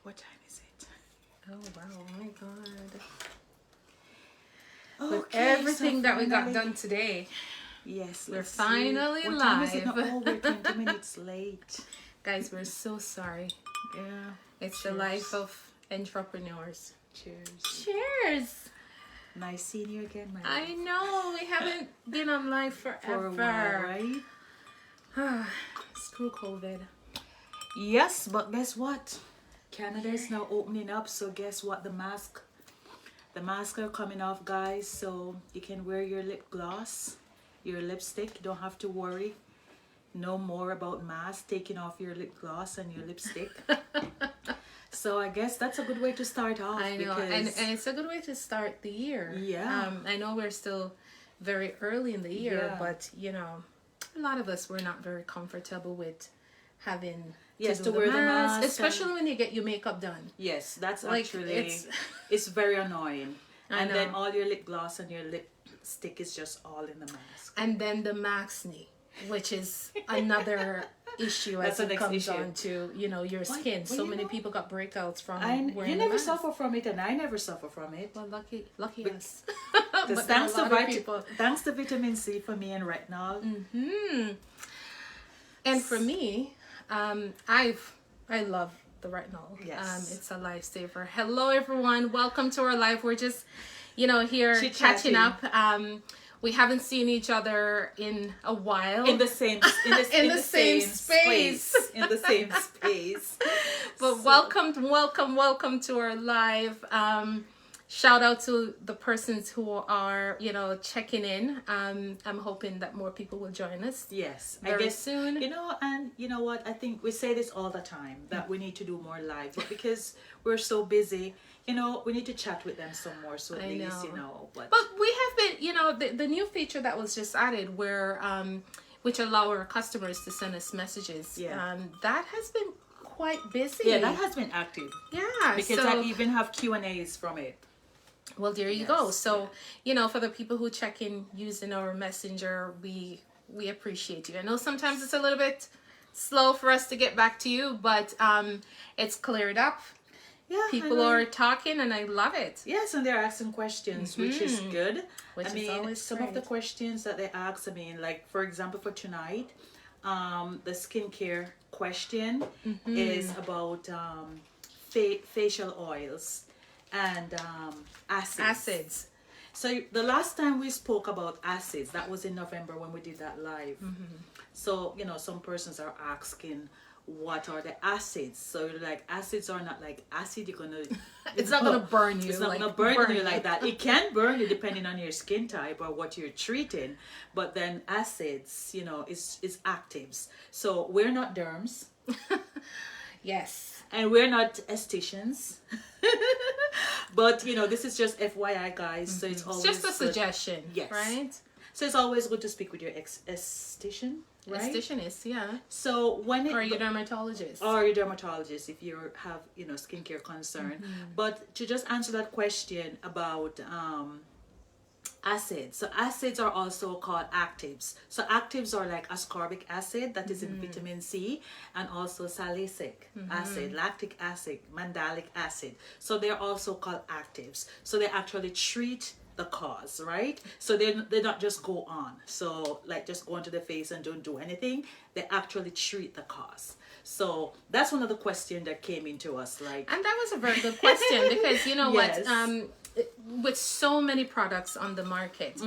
What time is it? Oh wow, oh my god. With Okay, everything so that we got finally- done today, Yes, we're let's see. finally What time is it live. now? Oh, we're 20 minutes late. guys, we're so sorry. Yeah. It's the Cheers. life of entrepreneurs. Cheers. Cheers! Nice seeing you again, my I love. know, we haven't been on live For forever. a while, right? Screw COVID. Yes, but guess what? Canada is now opening up, so guess what? The masks are coming off, guys, so you can wear your lip gloss, your lipstick. You don't have to worry no more about masks, taking off your lip gloss and your lipstick. So I guess that's a good way to start off. I know, and it's a good way to start the year. Yeah. I know we're still very early in the year, Yeah. but you know, a lot of us were not very comfortable with having Yes, do to wear the mask, especially when you get your makeup done. Yes, that's Like, actually it's very annoying. I And then know. all your lip gloss and your lipstick is just all in the mask. And then the maxne, which is another issue That's as the it next comes issue. on to, you know, your skin. Well, So you many know, people got breakouts from You wearing the never mask. suffer from it, and I never suffer from it. Well, lucky us. Because But there are a lot of people. thanks to vitamin C for me and retinol. And for me, I love the retinol. Yes. It's a lifesaver. Hello, everyone. Welcome to our live. We're just, you know, here Chit-chatting. catching up. We haven't seen each other in a while. In the same In the same space. In the same space. But welcome to our live. Shout out to the persons who are, you know, checking in. I'm hoping that more people will join us. Yes, I Very guess soon. You know, and you know what? I think we say this all the time that we need to do more live, but because we're so busy, you know, we need to chat with them some more. So at I least, know. you know, But we have been, you know, the new feature that was just added where, which allow our customers to send us messages. Yeah. That has been quite busy. yeah, that has been active Yeah. because so, I even have Q&As from it. well, there you Yes, go. So, you know, for the people who check in using our messenger, we appreciate you. I know sometimes it's a little bit slow for us to get back to you, but it's cleared up. Yeah, People and are talking, and I love it. yes, and they're asking questions, which is good. Which I is mean, always some of the great. questions that they ask, I mean, like for example, for tonight, the skincare question is about facial oils and acids. So the last time we spoke about acids, that was in November when we did that live. So, you know, some persons are asking, what are the acids? So like acids are not like acid, you're gonna It's not gonna burn you. it's not like, gonna burn you like that. It can burn you depending on your skin type or what you're treating. But then acids, you know, is actives. So we're not derms Yes. and we're not estheticians. But you know, this is just FYI, guys. So it's It's always just a good- suggestion. Yes. Right? So it's always good to speak with your esthetician, right? Estheticianist, yeah. So when it Or your dermatologist. or your dermatologist if you have, you know, skincare concern. But to just answer that question about acids, so acids are also called actives. So actives are like ascorbic acid that is in vitamin C, and also salicylic acid, lactic acid, mandelic acid. So they're also called actives. So they actually treat the cause, right? So they not just go on, so like just go onto the face and don't do anything. They actually treat the cause. So that's one of the questions that came into us, like, And that was a very good question because you know Yes. what, with so many products on the market,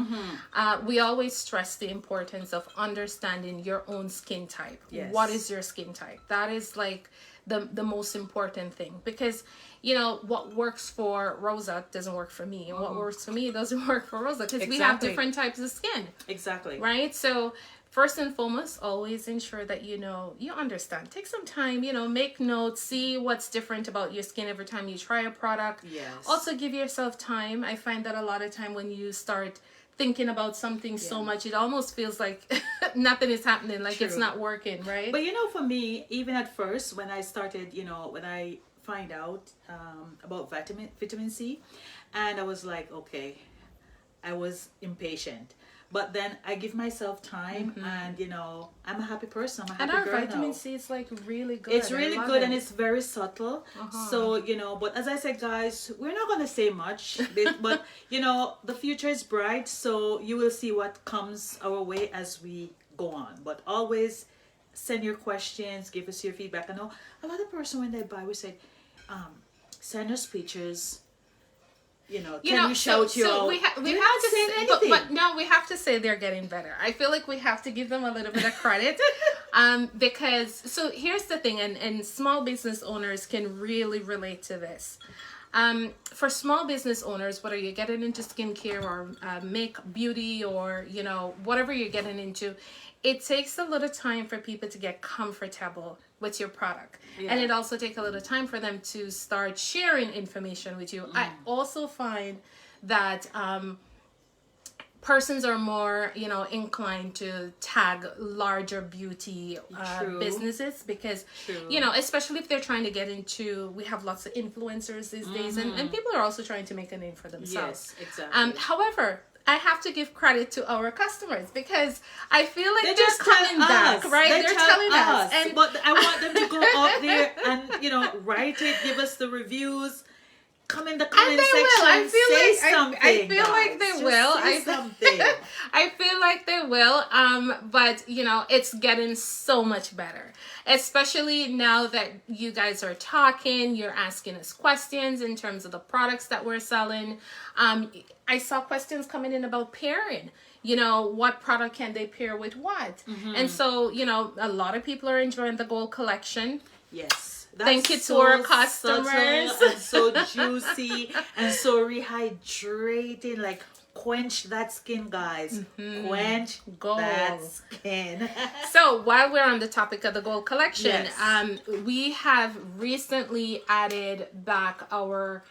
we always stress the importance of understanding your own skin type. Yes. What is your skin type? That is like the most important thing, because you know what works for Rosa doesn't work for me, and what works for me doesn't work for Rosa, because we have Exactly. different types of skin, exactly. right? So first and foremost, always ensure that you know, you understand. Take some time, you know, make notes, see what's different about your skin every time you try a product. Yes. Also give yourself time. I find that a lot of time when you start thinking about something so Yeah. much, it almost feels like nothing is happening, like it's True. not working, right? But you know, for me, even at first, when I started, you know, when I find out about vitamin C, and I was like, okay, I was impatient. but then I give myself time, and I'm a happy person. I'm a And happy our girl vitamin now. C is like really good. It's I really love good, it. and it's very subtle. So, but as I said, guys, we're not going to say much, but, the future is bright. So you will see what comes our way as we go on. But always send your questions, give us your feedback. I know a lot of person when they buy, we say, send us pictures. Can we shout you out? We have to say say, anything. but no, we have to say they're getting better. I feel like we have to give them a little bit of credit, because so here's the thing, and small business owners can really relate to this. For small business owners, whether you're getting into skincare or make beauty or whatever you're getting into, it takes a little time for people to get comfortable with your product. And it also takes a little time for them to start sharing information with you. I also find that persons are more inclined to tag larger beauty businesses, because especially if they're trying to get into, we have lots of influencers these days, and people are also trying to make a name for themselves. Yes, exactly. However, I have to give credit to our customers, because I feel like They they're just tell coming back, us. right? They're They're telling us. And but I want them to go out there and write it, give us the reviews, come in the comment section, say something. I feel like they Just will. Say something. I feel like they will. But it's getting so much better, especially now that you guys are talking. You're asking us questions in terms of the products that we're selling. I saw questions coming in about pairing. What product can they pair with what? And so, a lot of people are enjoying the Gold Collection. Yes. Thank you to our customers. And so juicy and so rehydrating. Like, quench that skin, guys. Quench that skin. So while we're on the topic of the Gold Collection, Yes. We have recently added back our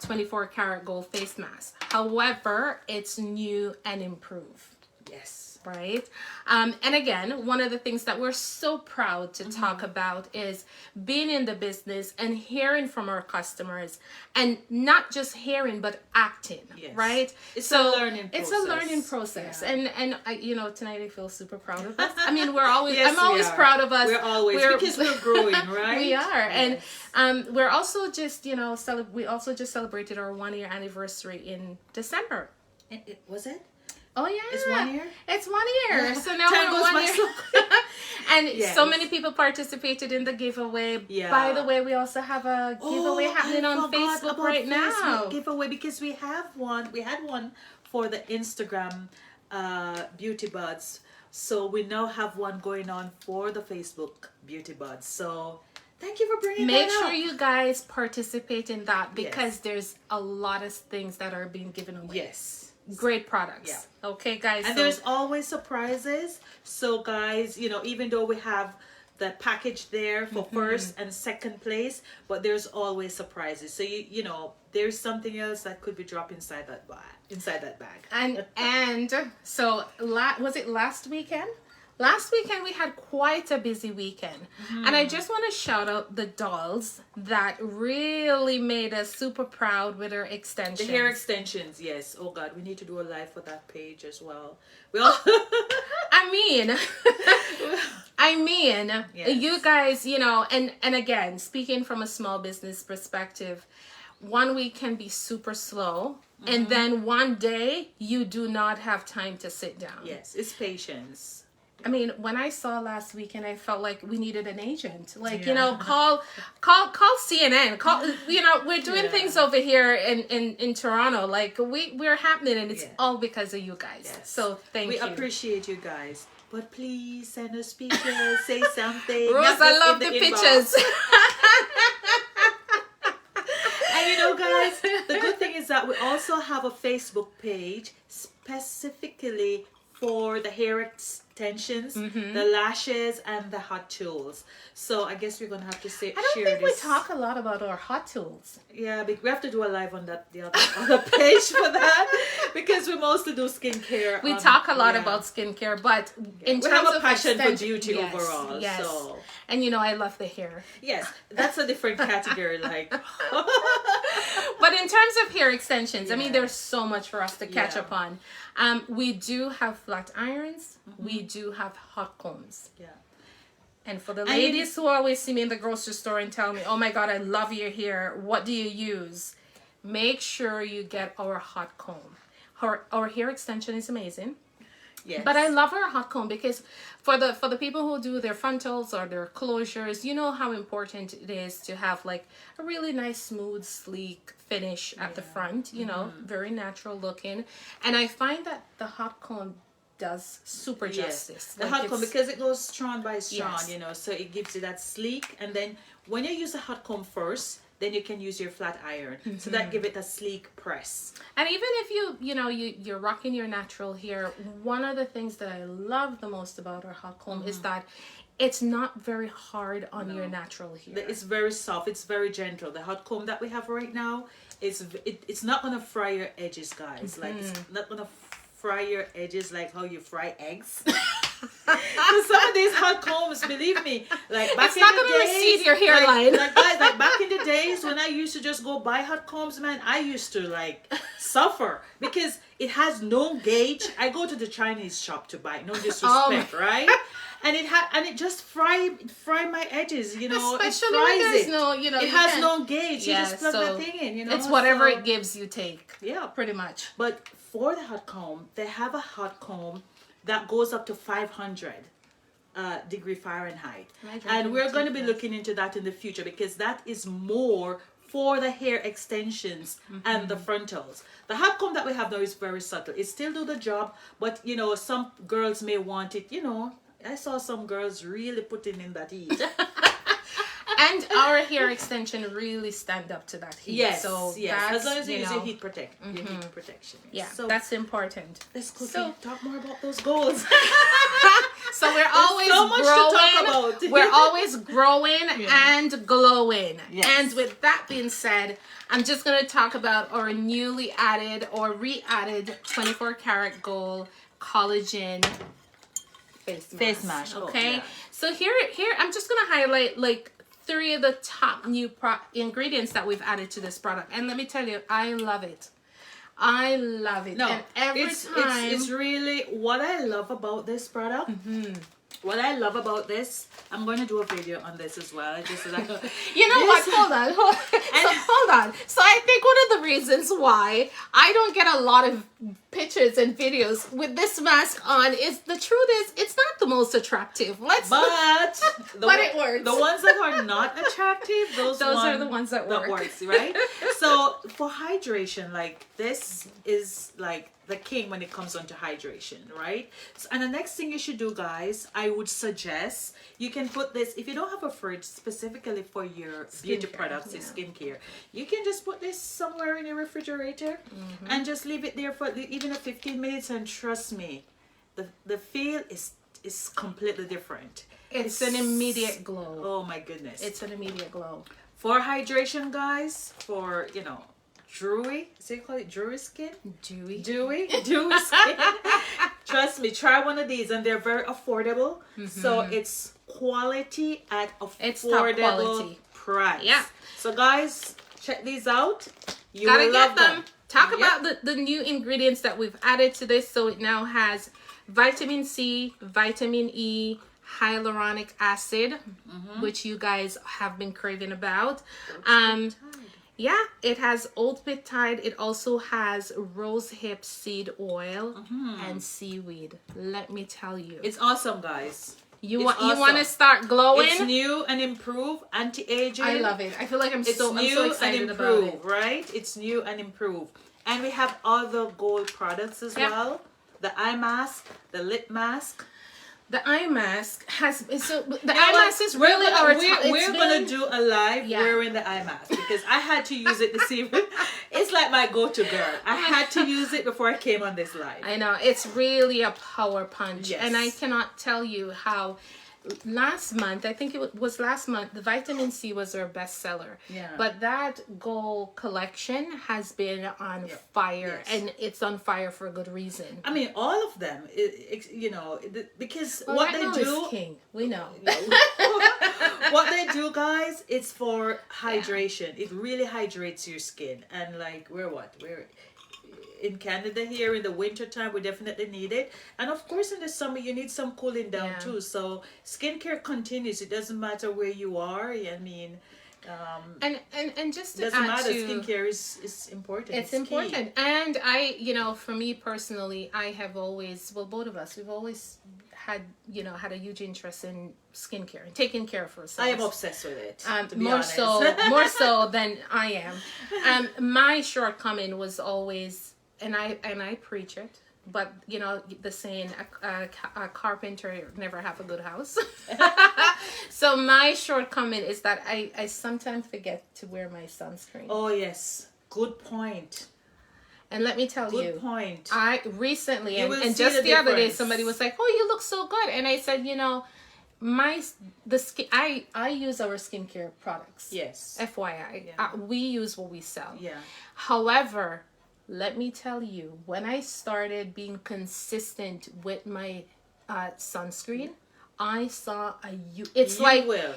24 karat gold face mask. However, it's new and improved. Yes. Right? And again, one of the things that we're so proud to talk about is being in the business and hearing from our customers, and not just hearing, but acting, right? It's a learning process. It's a learning process. Yeah. And I, tonight I feel super proud of us. I mean, we're always, Yes, I'm always proud of us. We're always, because we're growing, right? We are. Yes. And we're also just, we also just celebrated our 1 year anniversary in December. Was it? Oh yeah, It's 1 year. It's 1 year. So now Time we're goes 1 by year, so and so many people participated in the giveaway. Yeah. By the way, we also have a giveaway happening on Facebook right now. Giveaway, because we have one. We had one for the Instagram Beauty Buds. So we now have one going on for the Facebook Beauty Buds. So thank you for bringing Make that sure up. you guys participate in that, because there's a lot of things that are being given away. Yes. Great products. Yeah. Okay, guys. And there's always surprises. So guys, even though we have the package there for first and second place, but there's always surprises. So there's something else that could be dropped inside that bag. And so was it last weekend? Last weekend we had quite a busy weekend, and I just want to shout out the dolls that really made us super proud with their extensions. The hair extensions, yes. Oh God, we need to do a live for that page as well. Well, I mean, Yes. you guys, and again, speaking from a small business perspective, 1 week can be super slow, and then one day you do not have time to sit down. Yes, it's patience. I mean, when I saw last weekend, I felt like we needed an agent. Like, Yeah. call CNN. We're doing things over here in Toronto. Like, we're happening, and it's all because of you guys. Yes. So thank you. We appreciate you guys. But please send us pictures, say something. Rose, Not I just love in the inbox. pictures. And guys, the good thing is that we also have a Facebook page specifically for the hair extensions, the lashes, and the hot tools. So I guess we're gonna have to share I don't think this. we talk a lot about our hot tools. Yeah, but we have to do a live on the other page for that, because we mostly do skincare. We talk a lot about skincare, but in we terms have a of passion for extension- beauty yes, overall. Yes. So And I love the hair. yes, that's a different category. Like But in terms of hair extensions, I mean, Yeah. there's so much for us to catch Yeah. up on. We do have flat irons. We do have hot combs. Yeah. And for the And ladies who always see me in the grocery store and tell me, oh my God, I love your hair. What do you use? Make sure you get our hot comb. Our hair extension is amazing. Yes. But I love our hot comb because for the people who do their frontals or their closures, you know how important it is to have like a really nice, smooth, sleek finish at the front, you know, very natural looking. And I find that the hot comb does super justice. The Like, hot comb, it's- because it goes strand by strand, Yes. you know, so it gives you that sleek. And then when you use the hot comb first, then you can use your flat iron. So that give it a sleek press. And even if you're rocking your natural hair, one of the things that I love the most about our hot comb is that it's not very hard on your natural hair. It's very soft. It's very gentle. The hot comb that we have right now, it's not gonna fry your edges, guys. Like it's not gonna fry your edges like how you fry eggs. So some of these hot combs, believe me, like back It's in not the gonna days, recede your hairline. Like guys, like back in the days when I used to just go buy hot combs, man, I used to like suffer because it has no gauge. I go to the Chinese shop to buy, no disrespect, right? And it just fry my edges, you know. Especially it when fries there's it. no, you know, It you has can't- no gauge. You Yeah, just plug so that thing in, you know. It's whatever So- it gives you take. Yeah. Pretty much. But for the hot comb, they have a hot comb that goes up to 500 degree Fahrenheit. And we're going to be looking into that in the future because that is more for the hair extensions and the frontals. The hot comb that we have now is very subtle. It still do the job, but you know, some girls may want it, you know. I saw some girls really putting in that heat. And our hair extension really stand up to that heat. Yes, So yes. that's, As long as you use know, your heat your heat protection. yeah, So that's important. let's quickly So- talk more about those goals. So we're always so much to growing. talk about. We're always growing and glowing. Yes. And with that being said, I'm just going to talk about our newly added or re-added 24 karat gold collagen face mask. Okay. Oh, yeah. So here I'm just going to highlight like 3 of the top new ingredients that we've added to this product. And let me tell you, I love it. I love it. No, and every time it's really what I love about this product. What I love about this, I'm going to do a video on this as well. Just so that you know what? Hold on. Hold on. So I think one of the reasons why I don't get a lot of pictures and videos with this mask on is the truth is it's not the most attractive. But it works. The ones that are not attractive, those are the ones that work. works, right? So for hydration, like this is like the king when it comes on to hydration, right? So, and the next thing you should do, guys, I would suggest you can put this, if you don't have a fridge specifically for your beauty products, your skincare, you can just put this somewhere in your refrigerator and just leave it there for even 15 minutes, and trust me, the feel is completely different. It's an immediate glow. Oh my goodness. It's an immediate glow. For hydration, guys, for, you know, dewy, so you call it dewy skin? Dewy Skin. Trust me, try one of these and they're very affordable. So it's quality at It's top affordable quality. price. Yeah. So guys, check these out. You Gotta will get love them. Talk Yep. about the new ingredients that we've added to this. So it now has vitamin C, vitamin E, hyaluronic acid, which you guys have been craving about. Yeah, it has old peptide. It also has rosehip seed oil and seaweed. Let me tell you, It's awesome, guys. you it's want you awesome. want to start glowing. It's new and improved, anti-aging. I love it. I feel like I'm so excited and about improved, it. right? It's new and improved. And we have other gold products as Yeah. well. The eye mask, the lip mask. The eye mask has the You know eye what? mask is really our top. We're gonna do a live Yeah. wearing the eye mask because I had to use it this evening. It's like my go-to girl. I had to use it before I came on this live. I know it's really a power punch, Yes. and I cannot tell you how. last month, I think it was last month, the vitamin C was our bestseller. Yeah. But that Gold collection has been on fire, Yes. and it's on fire for a good reason. I mean, all of them, because Well, what Retinol they do, is king. We know. what they do, guys, it's for hydration. It really hydrates your skin. And like, we're in Canada here in the winter time, we definitely need it. And of course, in the summer, you need some cooling down Yeah. too. So skincare continues. It doesn't matter where you are. I mean, And just to doesn't add matter. to, Skincare is important. it's key. important. And I, for me personally, I have always, well, both of us, we've always had a huge interest in skincare and taking care of ourselves. I am obsessed with it. To be more honest. more so than I am. My shortcoming was always, and I preach it, but the saying, a carpenter never have a good house. So my shortcoming is that I sometimes forget to wear my sunscreen. Oh yes, good point. And let me tell Good you, point. I recently, You will and see just the the other day, difference. somebody was like, "Oh, you look so good," and I said, the skin. I use our skincare products. Yes. FYI, Yeah. we use what we sell. Yeah. However, let me tell you, when I started being consistent with my sunscreen, I saw it's You like, will.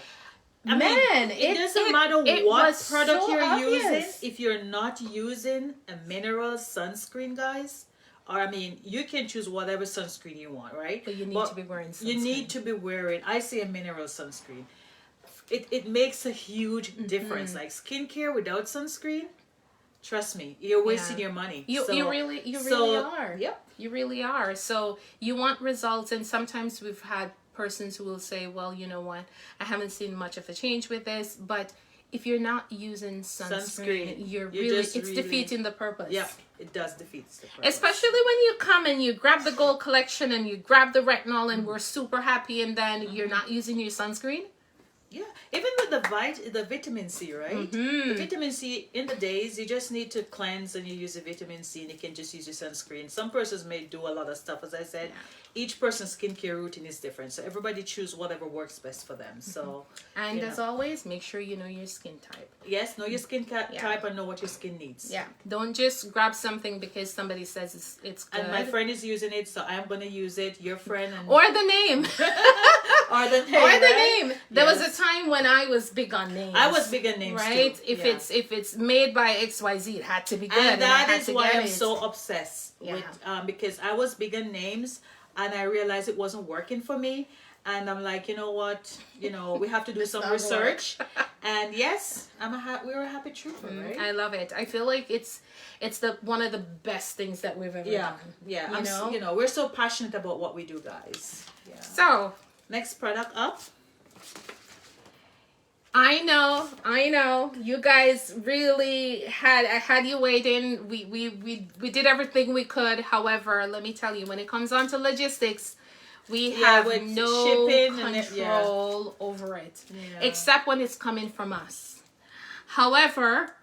man, it doesn't matter it what was product so you're obvious. using. If you're not using a mineral sunscreen, guys, or you can choose whatever sunscreen you want, right? But you need to be wearing sunscreen. You need to be wearing. I say a mineral sunscreen. It makes a huge Mm-hmm. difference. Like skincare without sunscreen, trust me, you're wasting Yeah. your money. You really are. Yep. You really are. So you want results, and sometimes we've had persons who will say, well, you know what, I haven't seen much of a change with this, but if you're not using sunscreen, you're just it's really- defeating the purpose. Yeah, it does defeat the purpose. Especially when you come and you grab the Gold collection and you grab the retinol and we're super happy, and then you're not using your sunscreen. Yeah, even with the vitamin C, right? The vitamin C, in the days, you just need to cleanse and you use the vitamin C and you can just use your sunscreen. Some persons may do a lot of stuff, as I said. Each person's skincare routine is different, so everybody choose whatever works best for them. So, And as always, make sure you know your skin type. yes, know your skin type and know what your skin needs. Yeah, don't just grab something because somebody says it's good. And my friend is using it, so I'm gonna use it. Your friend and Or the name. or the name. Or the right? name. There was Yes. a time when I was big on names. I was big on names right? too. If Yeah. it's made by XYZ, it had to be good. And I that had is to why get I'm it. so obsessed with because I was big on names and I realized it wasn't working for me. And I'm like, you know what? We have to do some not research. And yes, we're a happy trooper, right? I love it. I feel like it's one of the best things that we've ever done. Yeah. You know? We're so passionate about what we do, guys. Yeah. So Next product up. I know. You guys really had you waiting. We did everything we could. However, let me tell you, when it comes on to logistics, we have with no shipping and control over it, Yeah. except when it's coming from us. However,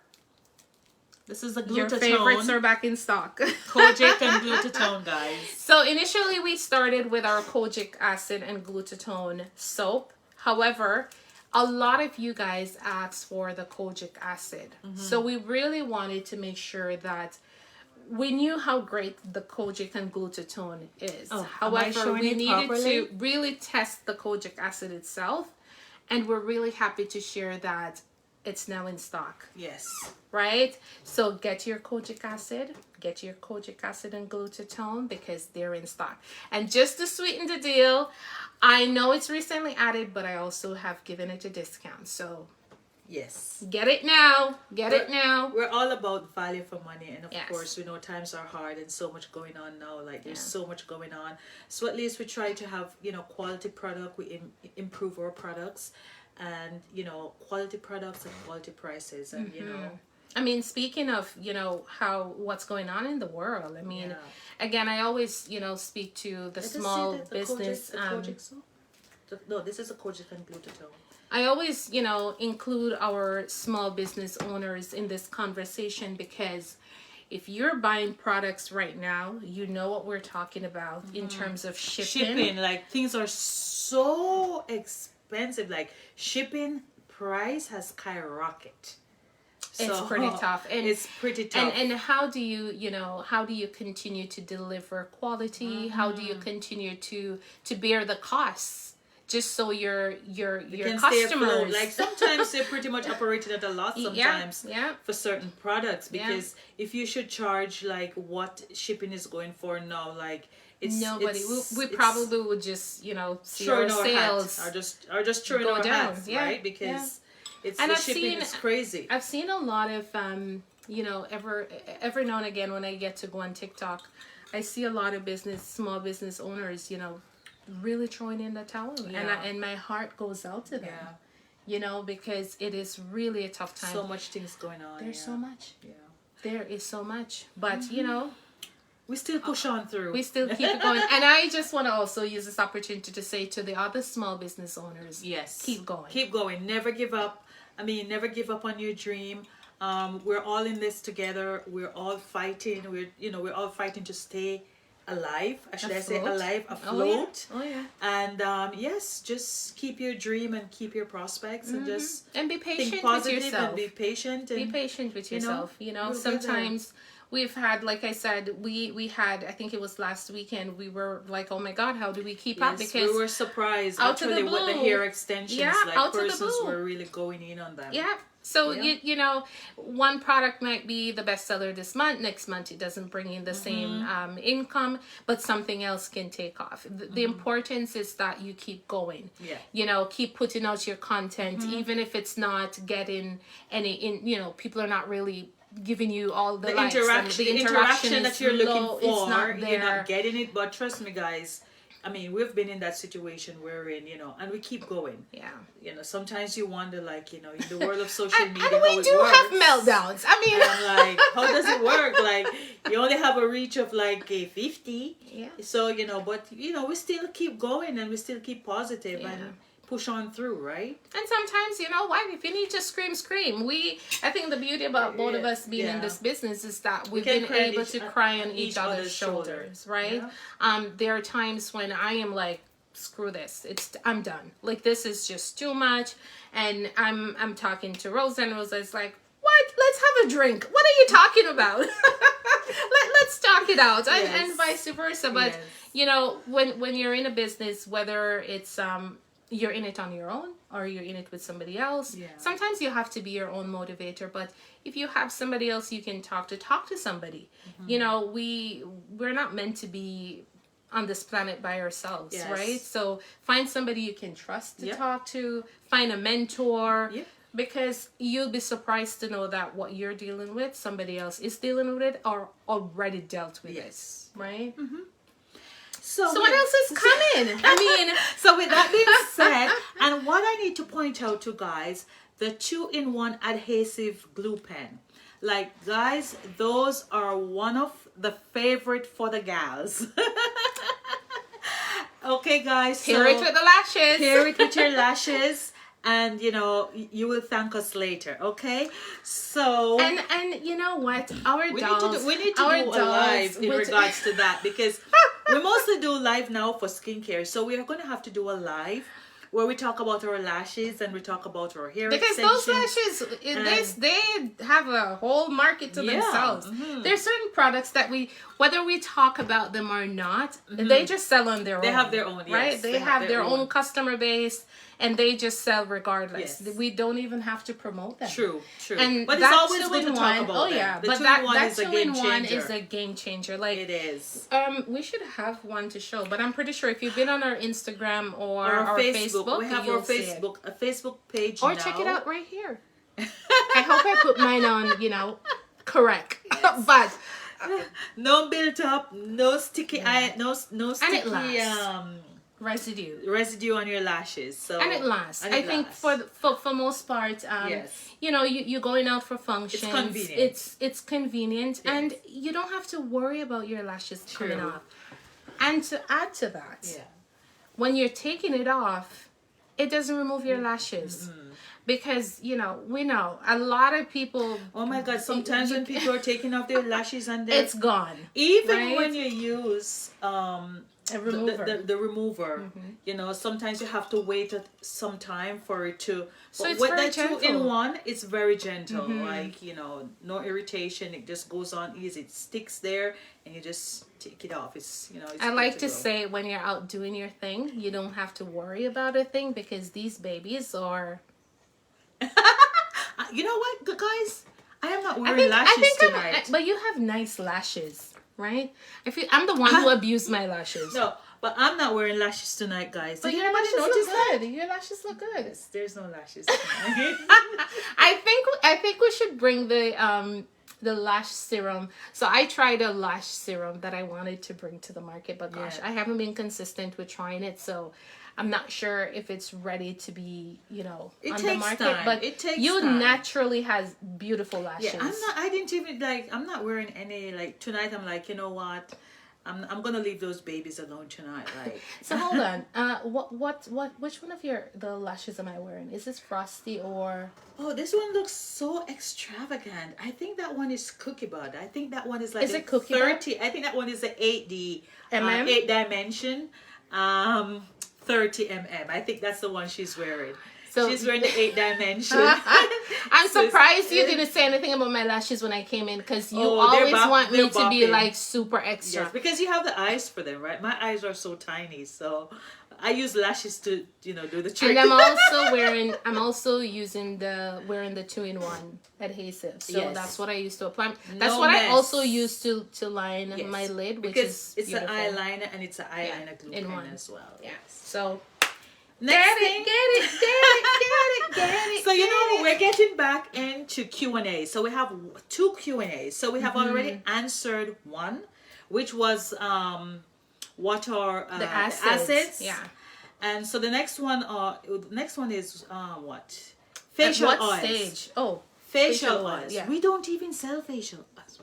This is a your favorites glutatone. are back in stock. Kojic and glutatone, guys. So initially we started with our kojic acid and glutatone soap. However, a lot of you guys asked for the kojic acid. So we really wanted to make sure that we knew how great the kojic and glutatone is. Am I However, showing we it needed properly? to really test the kojic acid itself. And we're really happy to share that it's now in stock. Yes. Right? So get your kojic acid and glutatone because they're in stock. And just to sweeten the deal, I know it's recently added, but I also have given it a discount. So Yes. get it now. We're all about value for money, and of Yes. course we know times are hard and so much going on now. Like there's so much going on, so at least we try to have quality product. We improve our products, and quality products and quality prices, and I mean, speaking of, what's going on in the world. I mean, Yeah. again, I always, speak to the Let us small see the business. Kojic soap. No, this is a Kojic and glutatone. I always, include our small business owners in this conversation because, if you're buying products right now, you know what we're talking about in terms of shipping. Like things are so expensive. Like shipping price has skyrocketed. It's pretty tough. And it's pretty tough. And how do you continue to deliver quality? How do you continue to bear the costs? Just so your customers, like sometimes they're pretty much operating at a loss sometimes for certain products, because if you should charge like what shipping is going for now, like it's nobody we probably would just see our sales are just throwing our down hats, right? Because it's and the shipping is crazy. I've seen a lot of every now and again when I get to go on TikTok, I see a lot of small business owners, really throwing in the towel, and my heart goes out to them, because it is really a tough time. So much things going on. There's so much. There is so much, but we still push on through. We still keep it going. And I just want to also use this opportunity to say to the other small business owners, yes, keep going. Keep going. Never give up. Never give up on your dream. We're all in this together. We're all fighting. We're all fighting to stay alive. Afloat. Oh yeah. And yes, just keep your dream and keep your prospects, and just be patient think positive with yourself. And be patient. And, be patient with yourself. we'll Sometimes we've had, like I said, we had, I think it was last weekend, we were like, oh my God, how do we keep up? Because we were surprised out of the actually with the blue, hair extensions. Like out of the persons blue, were really going in on them. Yeah. So one product might be the bestseller this month. Next month it doesn't bring in the same income, but something else can take off. The importance is that you keep going. Yeah. Keep putting out your content, even if it's not getting any. People are not really giving you all the likes. The interaction that you're looking for, it's not there. You're not getting it. But trust me, guys. We've been in that situation we're in, and we keep going. Yeah. Sometimes you wonder, like, in the world of social media, and we do have meltdowns. And I'm like, how does it work? Like, you only have a reach of like a 50. Yeah. So, but, we still keep going, and we still keep positive and push on through, right? And sometimes, if you need to scream. I think the beauty about both of us being in this business is that we've been able to cry on each other's shoulders, right? Yeah. There are times when I am like, screw this, I'm done. Like, this is just too much. And I'm talking to Rosa, and Rosa's like, what? Let's have a drink. What are you talking about? Let's talk it out. And vice versa. But, when you're in a business, whether it's you're in it on your own or you're in it with somebody else, sometimes you have to be your own motivator. But if you have somebody else you can talk to somebody. We're not meant to be on this planet by ourselves, right? So find somebody you can trust to talk to, find a mentor, because you'll be surprised to know that what you're dealing with, somebody else is dealing with it or already dealt with it, right? So what else is coming? So with that being said, and what I need to point out to guys, the 2-in-1 adhesive glue pen. Like, guys, those are one of the favorite for the gals. Okay, guys. Pair it with the lashes. Pair it with your lashes. And you will thank us later, okay? So and you know what, we need to do a live in regards to that, because we mostly do live now for skincare. So we are going to have to do a live where we talk about our lashes and we talk about our hair because extensions. Those lashes, they have a whole market to themselves. There's certain products that whether we talk about them or not, they just sell on their own. They have their own, right? They have their own customer base, and they just sell regardless. We don't even have to promote them. True. And but it's always good to talk about them. But that 2-in-1 is a game changer. Like, it is. We should have one to show, but I'm pretty sure if you've been on our Instagram or our Facebook, we have our Facebook page or now. check it out right here. I hope I put mine on, correct. But no built up, no sticky eye, no sticky residue on your lashes. So and it lasts. I think for most part, you're going out for functions. It's convenient. It's convenient, and you don't have to worry about your lashes coming off. And to add to that, when you're taking it off, it doesn't remove your lashes. because we know a lot of people. Oh my God! Sometimes when people are taking off their lashes and it's gone. even right? when you use A remover. the remover, sometimes you have to wait some time for it to. So but it's with very that 2-in-1, it's very gentle. Mm-hmm. Like no irritation. It just goes on easy. It sticks there, and you just take it off. It's it's I good like to go. say, when you're out doing your thing, you don't have to worry about a thing, because these babies are. You know what, guys? I am not wearing lashes tonight. But you have nice lashes, right? I'm the one who abused my lashes. No, but I'm not wearing lashes tonight, guys. But Did your anybody lashes notice look that? good. Your lashes look good. There's no lashes tonight. I think we should bring the lash serum. So I tried a lash serum that I wanted to bring to the market, but gosh, Yeah. I haven't been consistent with trying it, so I'm not sure if it's ready to be, It on the takes market. time. But It takes you time. naturally has beautiful lashes. Yeah, I didn't even I'm not wearing any, like, tonight. I'm like, you know what? I'm gonna leave those babies alone tonight. Like, So hold on. Which one of the lashes am I wearing? Is this Frosty or? oh, this one looks so extravagant. I think that one is Cookie Bud. I think that one is like Is it Cookie Bud? 30. I think that one is the 8D, MM? 8 dimension, 30 mm. I think that's the one she's wearing. So- She's wearing the 8 dimension. I'm So it's- surprised you didn't say anything about my lashes when I came in, because you Oh, they're always want me they're to be bopping. like super extra. Yes, because you have the eyes for them, right? My eyes are so tiny, so I use lashes to, do the trick. And I'm also wearing the 2-in-1 adhesive. So Yes. that's what I used to apply. That's No what mess. I also use to line Yes, my lid, which because is it's beautiful. an eyeliner and it's an eyeliner glue in pen one. as well. Yeah. So Next get thing, it. so we're getting back into Q&A. So we have 2 Q&As. So we have already answered one, which was what are The acids. Yeah. And so the next one is what? Facial At what oils. stage? Oh, Facial facial oils. oils, yeah. We don't even sell facial oils.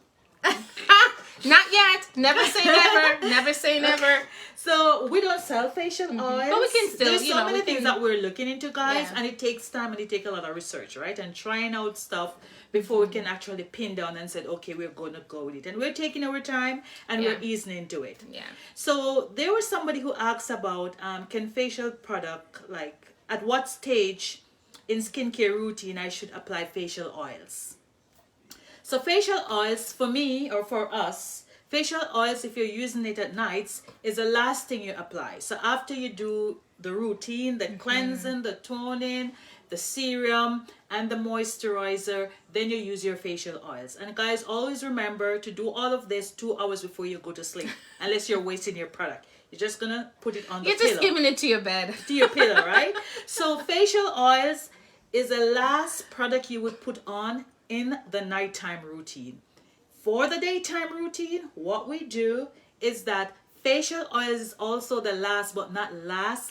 not yet. Never say never. Never say never. So we don't sell facial oils. But we can still, There's so many we things can- that we're looking into, guys, Yeah. and it takes time and it takes a lot of research, right? And trying out stuff before we can actually pin down and say, okay, we're going to go with it. And we're taking our time and we're Yeah. easing into it. Yeah. So there was somebody who asked about can facial product, like at what stage in skincare routine I should apply facial oils. So facial oils for me, or for us, facial oils, if you're using it at nights, is the last thing you apply. So after you do the routine, the cleansing, the toning, the serum, and the moisturizer, then you use your facial oils. And guys, always remember to do all of this 2 hours before you go to sleep, unless you're wasting your product. You're just gonna put it on the You're pillow. just giving it to your bed. To your pillow, right? So facial oils is the last product you would put on in the nighttime routine. For the daytime routine, what we do is that facial oils is also the last, but not last.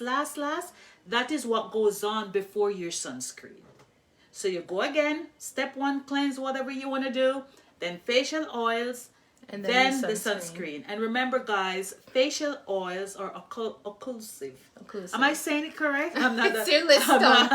That is what goes on before your sunscreen. So you go again, step 1, cleanse whatever you want to do, then facial oils, And then the the sunscreen. And remember, guys, facial oils are occlusive. Occlusive. Am I saying it correct? I'm not. It's your list, I'm Tom.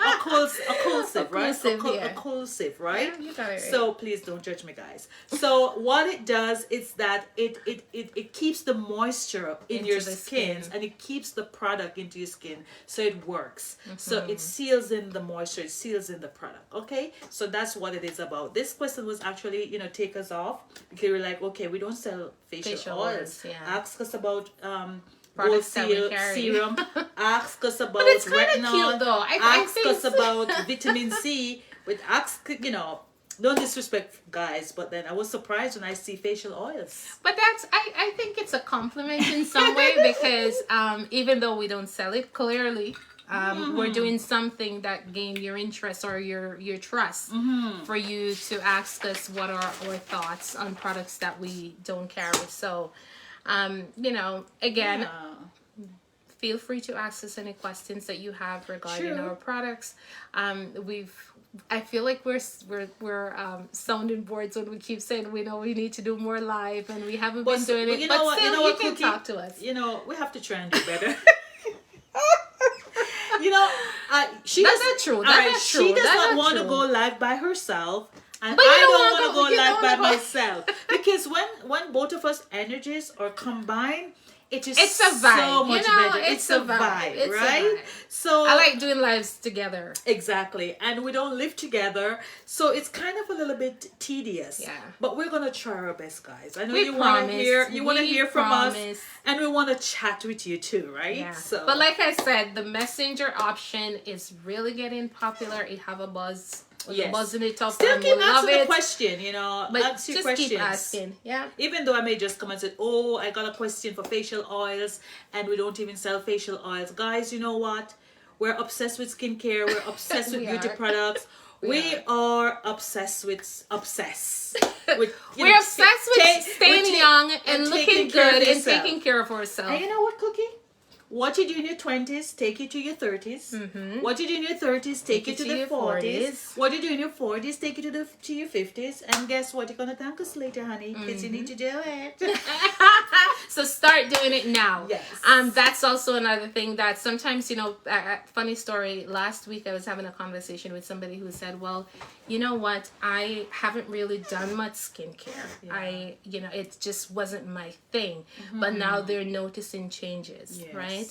occlusive, right? Occlusive, yeah. Occlusive, right? Yeah, you got it right. So please don't judge me, guys. So what it does is that it keeps the moisture in Into your the skin, skin. and it keeps the product into your skin, so it works. So Mm-hmm. it seals in the moisture, it seals in the product. Okay, so that's what it is about. This question was actually, take us off because we're like, okay, we don't sell facial oils. yeah. Ask us about Products Gold that we Seal carry. serum. Ask us about But it's kinda retinol. cute, though. I Ask think us so. about vitamin C. But don't disrespect guys, but then I was surprised when I see facial oils. But I think it's a compliment in some way, because even though we don't sell it, clearly we're doing something that gain your interest or your trust for you to ask us what are our thoughts on products that we don't carry. So, again, Yeah. feel free to ask us any questions that you have regarding True. our products. I feel like we're sounding boards when we keep saying we know we need to do more live, and we haven't been doing it. But still, you can talk to us. We have to try and do better. She That's does- not true. all That's right, not She true. does That's not not want to true. go live by herself, and But you I don't don't wanna want to go you live don't by wanna go- myself. Because when both of us energies are combined, it is It's a vibe, so you much know, better. it's a vibe. It's a right? vibe. So I like doing lives together. exactly, and we don't live together, so it's kind of a little bit tedious. Yeah. But we're gonna try our best, guys. I know We you want to promise. hear. You want to We hear from us, promise. and we want to chat with you too, right? Yeah. So, But like I said, the messenger option is really getting popular. It have a buzz. Yes. Buzzing it up. still and keep we love asking the it. question. You know, But ask your just questions. keep asking. Yeah. Even though I may just come and say, "Oh, I got a question for facial oils," and we don't even sell facial oils, guys. You know what? We're obsessed with skincare. We're obsessed with We beauty are. products. We We are obsessed with you We're know, obsessed with ta- staying with ta- young and and looking taking care of good and yourself. taking care of ourselves. And you know what, Cookie? What you do in your 20s, take you to your 30s. Mm-hmm. What you do in your 30s, take you to the your 40s. 40s. What you do in your 40s, take you to your 50s. And guess what? You're going to thank us later, honey, because you need to do it. So start doing it now. Yes. That's also another thing that sometimes, you know, funny story. Last week I was having a conversation with somebody who said, well, you know what? I haven't really done much skincare. Yeah. You know, it just wasn't my thing. But now they're noticing changes, Yes. right?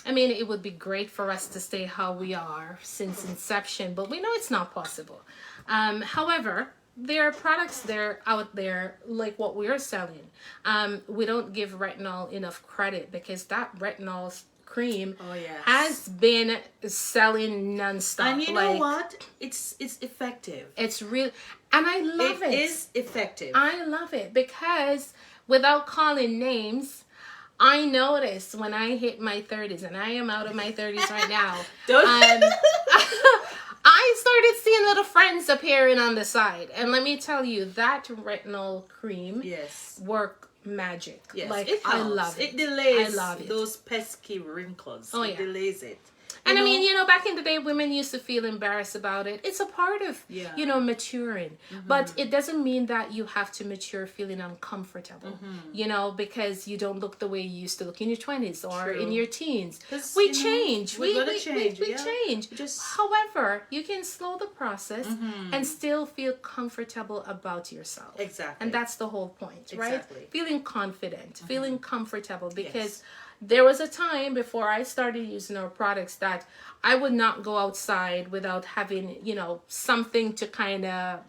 I mean, it would be great for us to stay how we are since inception, but we know it's not possible. However, there are products there out there like what we're selling. We don't give retinol enough credit because that retinol cream Oh, yes. has been selling nonstop. And you know what? It's effective. It's real, and I love it. It is effective. I love it because without calling names, I noticed when I hit my 30s, and I am out of my 30s right now. Don't- I started seeing little friends appearing on the side, and let me tell you, that retinol cream yes. work magic. Yes, Like it helps. I love it. It delays I love it. those pesky wrinkles. Oh, It yeah. delays it. And You I mean, know? you know, back in the day, women used to feel embarrassed about it. It's a part of, Yeah. you know, maturing. But it doesn't mean that you have to mature feeling uncomfortable, you know, because you don't look the way you used to look in your 20s or True. in your teens. 'Cause, We you know, change. we're gonna change, We yeah. change. Just- However, you can slow the process and still feel comfortable about yourself. Exactly. And that's the whole point, right? Exactly. Feeling confident, feeling comfortable, because there was a time before I started using our products that I would not go outside without having, you know, something to kind of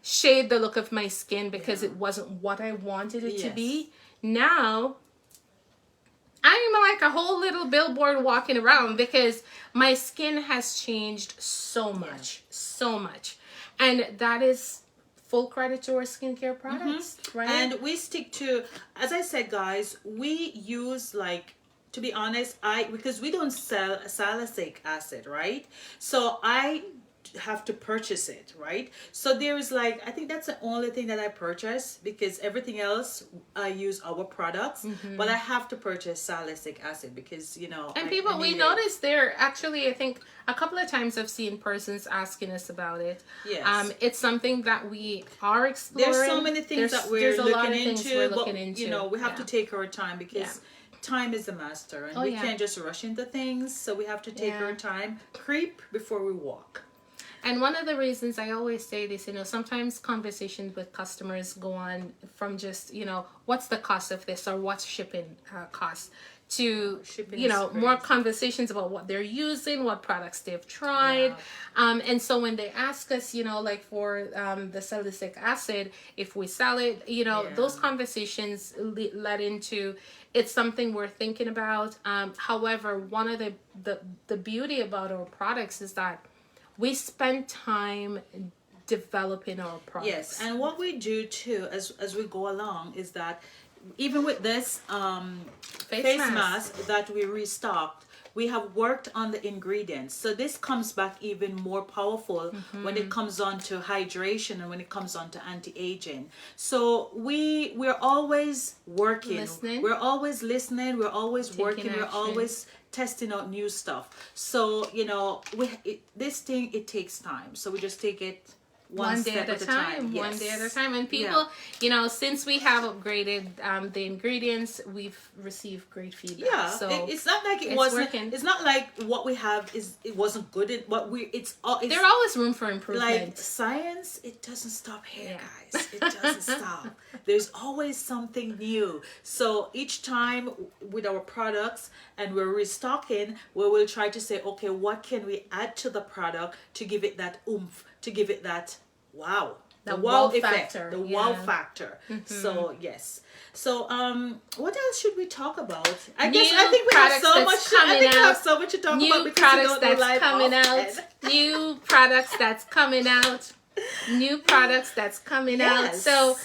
shade the look of my skin because it wasn't what I wanted it to Yes. be. Now, I am like a whole little billboard walking around because my skin has changed so much, so much. And that is full credit to our skincare products, right? And we stick to, as I said, guys, we use, like, to be honest, because we don't sell salicylic acid, right? So I have to purchase it, right? So there is, like, I think that's the only thing that I purchase, because everything else I use our products, but I have to purchase salicylic acid because, you know, And I people, we need it. noticed there actually, I think a couple of times I've seen persons asking us about it. Yes. It's something that we are exploring. There's so many things that we're there's a lot of looking things into, we're but looking into. you know, we have Yeah. to take our time because time is the master, and Oh, we yeah. can't just rush into things. So we have to take Yeah. our time, creep before we walk. And one of the reasons I always say this, you know, sometimes conversations with customers go on from just, you know, what's the cost of this or what's shipping cost to, Shipping you know, is more crazy. conversations about what they're using, what products they've tried. And so when they ask us, you know, like for the salicylic acid, if we sell it, you know, Yeah. those conversations led into it's something we're thinking about. However, one of the beauty about our products is that we spend time developing our products. Yes, and what we do too, as we go along, is that even with this face mask that we restocked, we have worked on the ingredients. So this comes back even more powerful when it comes on to hydration and when it comes on to anti-aging. So we're always working. Listening. We're always listening. We're always Taking working. We're action. always testing out new stuff. So, you know, this thing, it takes time. So we just take it one day at a time. Yes. One day at a time. And people, you know, since we have upgraded the ingredients, we've received great feedback. Yeah, so it's not like it it's wasn't. working. It's not like what we have it wasn't good. What we it's there's always room for improvement. like science. It doesn't stop here, guys. It doesn't stop. There's always something new. So each time with our products and we're restocking, we will try to say, okay, what can we add to the product to give it that oomph, to give it that wow, the wow effect, factor. the wow factor. So yes. So what else should we talk about? I think we have so much. I think we have so much to talk about because products that's coming out. New products that's coming out. New products that's coming out. So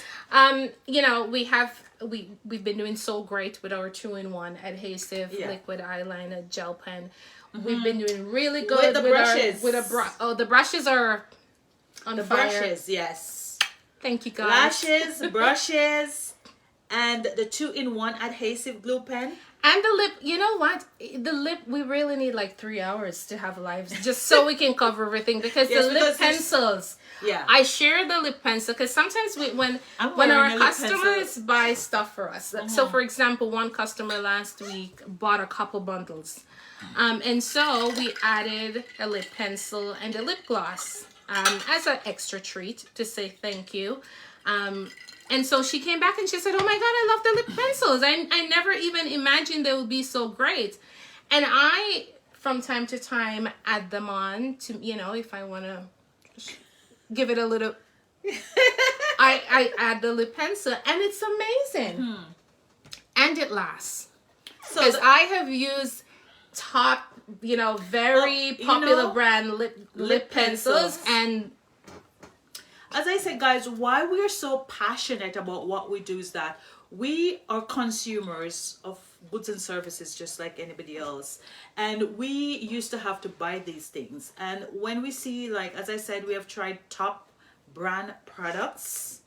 you know, we've been doing so great with our 2-in-1 adhesive liquid eyeliner gel pen. We've been doing really good with the brushes. The brushes are on the fire. Brushes, yes. Thank you, guys. Lashes, brushes, and the 2-in-1 adhesive glue pen. And the lip, you know what? The lip, we really need like 3 hours to have lives just so we can cover everything because the lip pencils. Yeah. I share the lip pencil because sometimes when our customers buy stuff for us. So for example, one customer last week bought a couple bundles. And so we added a lip pencil and a lip gloss as an extra treat to say thank you. And so she came back and she said, oh my God, I love the lip pencils. I never even imagined they would be so great. And I, from time to time, add them on to, you know, if I want to give it a little, I add the lip pencil and it's amazing. And it lasts. Because I have used top, you know, very popular brand lip pencils and as I said, guys, why we are so passionate about what we do is that we are consumers of goods and services just like anybody else. And we used to have to buy these things. And when we see, like, as I said, we have tried top brand products,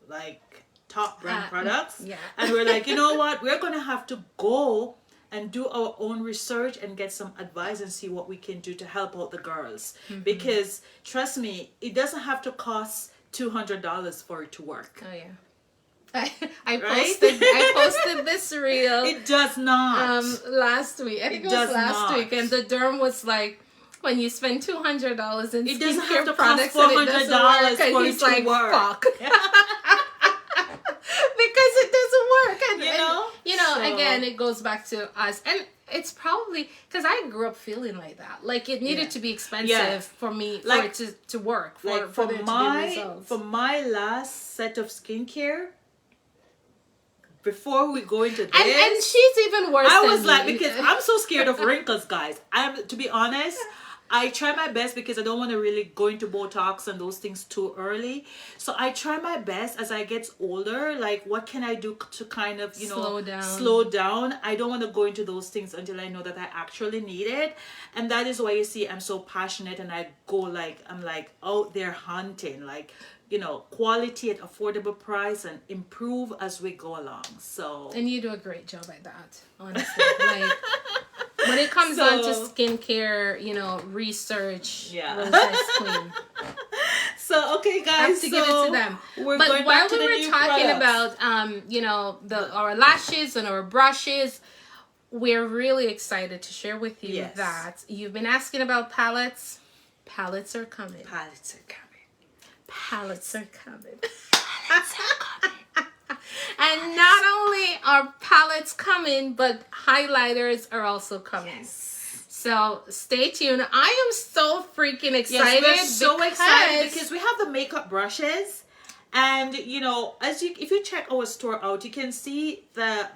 like top brand products. Yeah. And we're like, you know what? We're going to have to go and do our own research and get some advice and see what we can do to help out the girls. Because trust me, it doesn't have to cost $200 for it to work. Oh yeah. I posted this reel. It does not. Last week. I think it was last week, and the derm was like, when you spend $200 in skincare products and it doesn't work, and he's like, fuck. Because it doesn't work, and you know, so, again, it goes back to us, and it's probably because I grew up feeling like that. Like it needed to be expensive for me, like, for it to work, for there to be results. For my last set of skincare, before we go into this, and she's even worse. I was like, because I'm so scared of wrinkles, guys. To be honest. I try my best because I don't want to really go into Botox and those things too early. So I try my best as I get older. Like, what can I do to kind of, you know, slow down? I don't want to go into those things until I know that I actually need it. And that is why you see I'm so passionate and I go like, I'm like out there hunting, like, you know, quality at affordable price and improve as we go along. So, and you do a great job at that, honestly. Like, when it comes down to skincare, you know, research, Rosa's queen. So, okay, guys, I have to give it to them. But while we were talking about, you know, our lashes and our brushes, we're really excited to share with you that you've been asking about palettes. Palettes are coming. Palettes are coming. Palettes are coming. Palettes are coming. And not only are palettes coming, but highlighters are also coming. Yes. So stay tuned. I am so freaking excited. Yes, we're so excited because we have the makeup brushes. And you know, if you check our store out, you can see the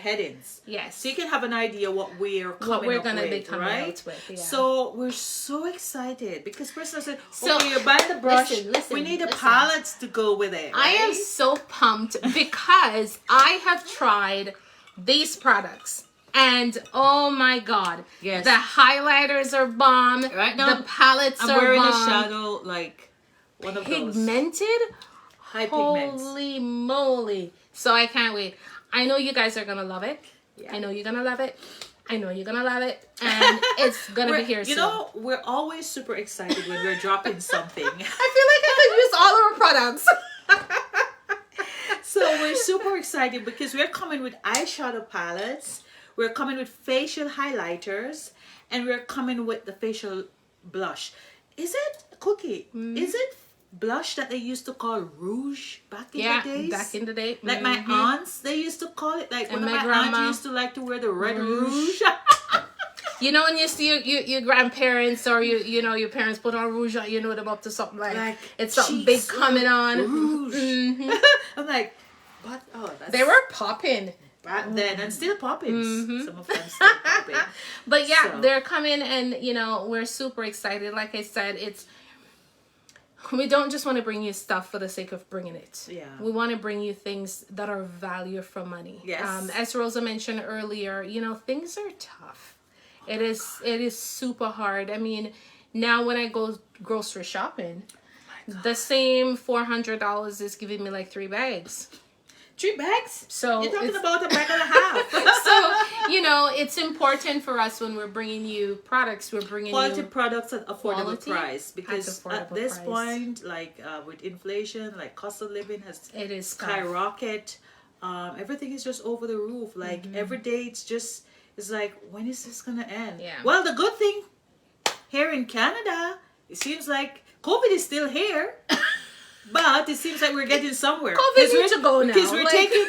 headings. Yes. So you can have an idea what we're gonna be coming out with. Yeah. So we're so excited because person said, "Okay, you're buying the brush. Listen, we need the palettes to go with it." Right? I am so pumped because I have tried these products. And oh my God, the highlighters are bomb. Right now, the palettes are bomb. I'm wearing a shadow like. One of pigmented? High pigments. Holy moly. So I can't wait. I know you guys are going to love it. Yeah. I know you're going to love it. I know you're gonna love it, and it's gonna be here soon. You know, we're always super excited when we're dropping something. I feel like I could use all our products. So we're super excited because we're coming with eyeshadow palettes, we're coming with facial highlighters, and we're coming with the facial blush. Is it, Cookie? Is it blush that they used to call rouge back in the days? Back in the day. Like my aunts, they used to call it. Like And one of my my grandma. aunts used to like to wear the red rouge. You know when you see your grandparents or you know your parents put on rouge on, you know them up to something like it's something big coming on. Rouge. I'm like, what? Oh, that's They were popping. back then and still popping. Some of them still popping. But yeah, So. they're coming, and you know we're super excited. Like I said, we don't just want to bring you stuff for the sake of bringing it. Yeah. We want to bring you things that are value for money. Yes. As Rosa mentioned earlier, you know, things are tough. It is super hard. I mean, now when I go grocery shopping, the same $400 is giving me like 3 bags. 3 bags? So You're talking it's- about a bag and a half. So, you know, it's important for us when we're bringing you products, we're bringing Quality you products at affordable quality price, because at affordable at this price. point, like with inflation, like cost of living has It is tough. skyrocket. Everything is just over the roof. Like every day, it's like, when is this gonna end? Yeah. Well, the good thing here in Canada, it seems like COVID is still here, but it seems like we're getting somewhere. COVID needs to go now. Because we're Like- taking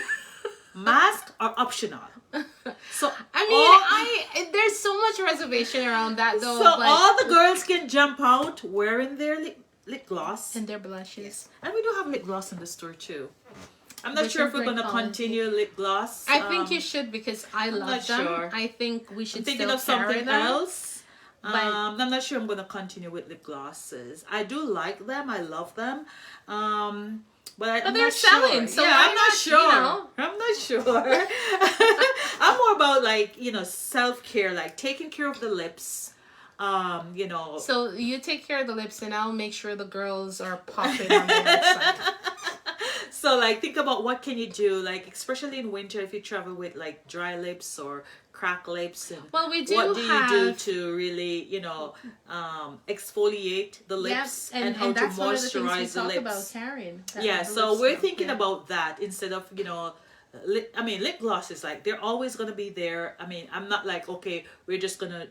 masks are optional. So I mean, all- there's so much reservation around that though. So but, all the girls can jump out wearing their lip gloss. and their blushes. And we do have lip gloss in the store too. I'm not Which sure are if we're great going to quality. continue lip gloss. I think you should, because I love not them. sure. I think we should I'm thinking still of carry something them. else. But- I'm not sure I'm going to continue with lip glosses. I do like them. I love them. But I'm they're not selling, sure. so yeah, why I'm not not, sure. you know? I'm not sure. I'm more about like, self-care, like taking care of the lips. So you take care of the lips, and I'll make sure the girls are popping on the website. So like think about what can you do, like especially in winter if you travel with like dry lips or cracked lips, and Well, we do what do you do have- to really exfoliate the lips, Yes, and how to that's one of the things we moisturize the talk lips. about, Karen. that Yeah, the so lips we're do. thinking Yeah. about that instead of lip gloss is like they're always gonna be there. I mean, I'm not like, okay, we're just gonna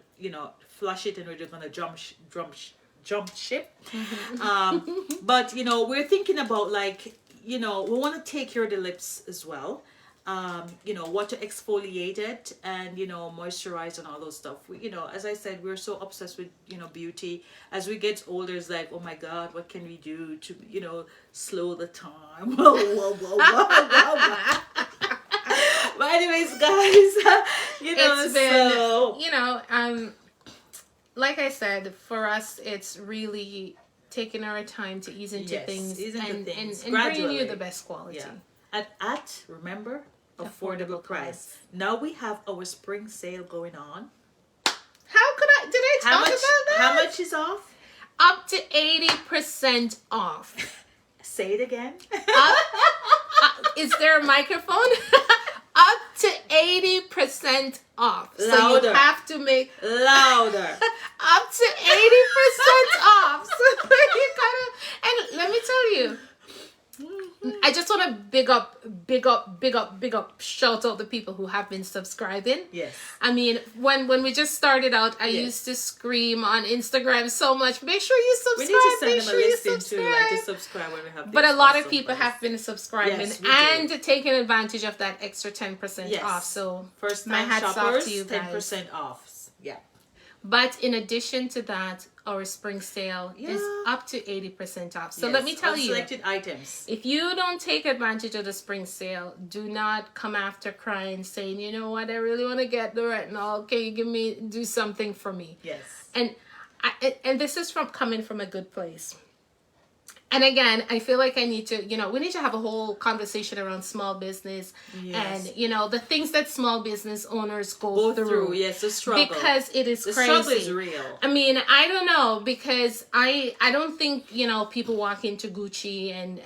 flush it and we're just gonna jump ship. But we're thinking about like we want to take care of the lips as well. What to exfoliate it and moisturize and all those stuff. As I said, we're so obsessed with beauty. As we get older, it's like, oh my God, what can we do to slow the time? Whoa, whoa, whoa, whoa, whoa. But anyways, guys, It's been, so like I said, for us, it's really taking our time to ease into Yes, things ease into and things bringing you gradually. the best quality. yeah. At remember, affordable price. Now we have our spring sale going on. How could I? Did I talk about that? How much is off? Up to 80% off. Say it again. Is there a microphone? Up to 80% off. So you Louder. have to make Louder. up to 80% off. So you gotta, and let me tell you, I just want to big up, shout out the people who have been subscribing. Yes. I mean, when we just started out, I Yes. used to scream on Instagram so much. Make sure you We subscribe. need to send Make them a sure you listing too, subscribe. like to subscribe when we have. But these a lot of awesome people prices. have been subscribing Yes, we and taking advantage of that extra 10% Yes. off. So First my time hats off shoppers, to you guys. 10% off. Yeah. But in addition to that, our spring sale is Yeah. up to 80% off. So Yes, let me tell on you, selected items. if you don't take advantage of the spring sale, do not come after crying saying, you know what, I really want to get the retinol. Can you do something for me? Yes. And this is coming from a good place. And again, I feel like I need to, we need to have a whole conversation around small business Yes. and, the things that small business owners go through. Yes, the struggle. Because it is the crazy. struggle is real. I mean, I don't know, because I don't think, people walk into Gucci and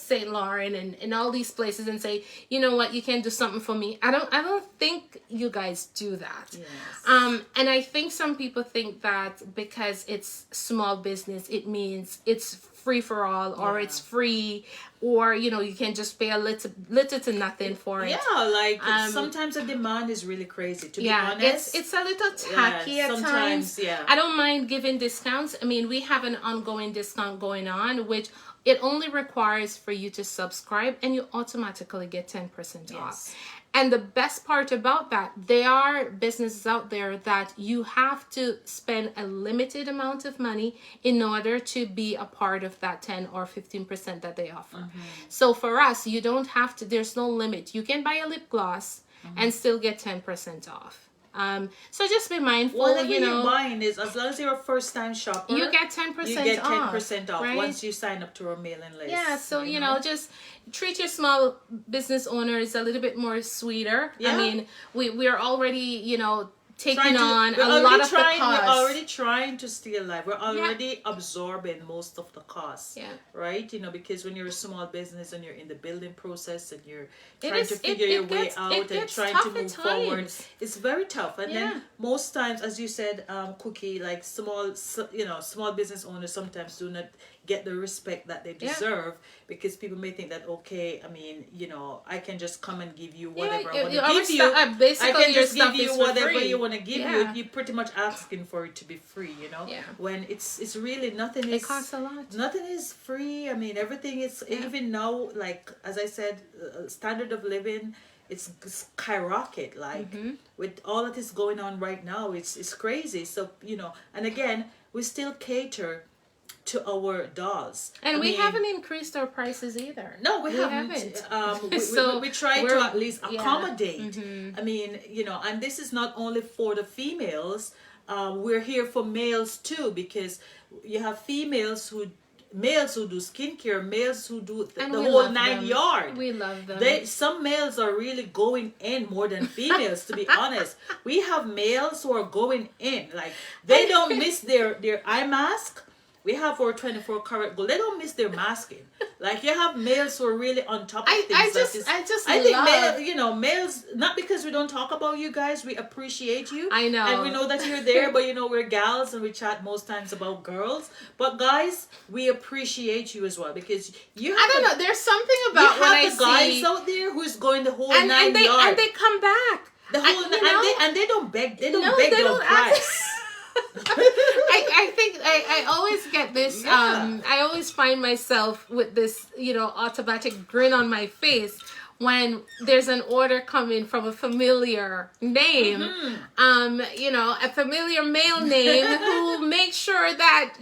St. Laurent and all these places and say, you know what, you can do something for me. I don't think you guys do that. Yes. And I think some people think that because it's small business, it means it's free for all, or it's free, or you can just pay a little to nothing for it. Yeah, like sometimes the demand is really crazy, to be honest. It's a little tacky at times. Yeah. I don't mind giving discounts. I mean, we have an ongoing discount going on, which it only requires for you to subscribe and you automatically get 10% off. And the best part about that, there are businesses out there that you have to spend a limited amount of money in order to be a part of that 10 or 15% that they offer. So for us, you don't have to, there's no limit. You can buy a lip gloss and still get 10% off. So just be mindful. Whatever you're buying is, as long as you're a first-time shopper, you get 10% off. You get 10% off right? once you sign up to our mailing list. Yeah, so just treat your small business owners a little bit more sweeter. Yeah. I mean, we're already, taking on a lot of the costs. We're already trying to stay alive. We're already absorbing most of the costs. Yeah. Right? Because when you're a small business and you're in the building process and you're trying to figure your way out and trying to move forward, it's very tough. And then most times, as you said, Cookie, like small business owners sometimes do not get the respect that they deserve because people may think that, okay, I mean, I can just come and give you whatever I want to give you. I can just give you whatever you want to give you. You're pretty much asking for it to be free, when it's really nothing is. It costs a lot. Nothing is free. I mean, everything is, even now, like, as I said, standard of living, it's skyrocket, like with all that is going on right now, it's crazy. So, and again, we still cater to our dolls, and we haven't increased our prices either. No, we haven't. We try to at least accommodate. I mean, and this is not only for the females. We're here for males too, because you have males who do skincare, males who do the whole 9 yards. We love them. Some males are really going in more than females, to be honest. We have males who are going in, like they don't miss their eye mask. We have our 24 karat gold. They don't miss their masking. Like, you have males who are really on top of things. I think males, not because we don't talk about you guys, we appreciate you. I know. And we know that you're there, but we're gals and we chat most times about girls. But guys, we appreciate you as well, because you have, I don't know, there's something about when I see guys out there who's going the whole 9 yards. And they come back. The whole and they don't beg. They don't beg their price. I think I always get this. I always find myself with this, automatic grin on my face when there's an order coming from a familiar name, a familiar male name who makes sure that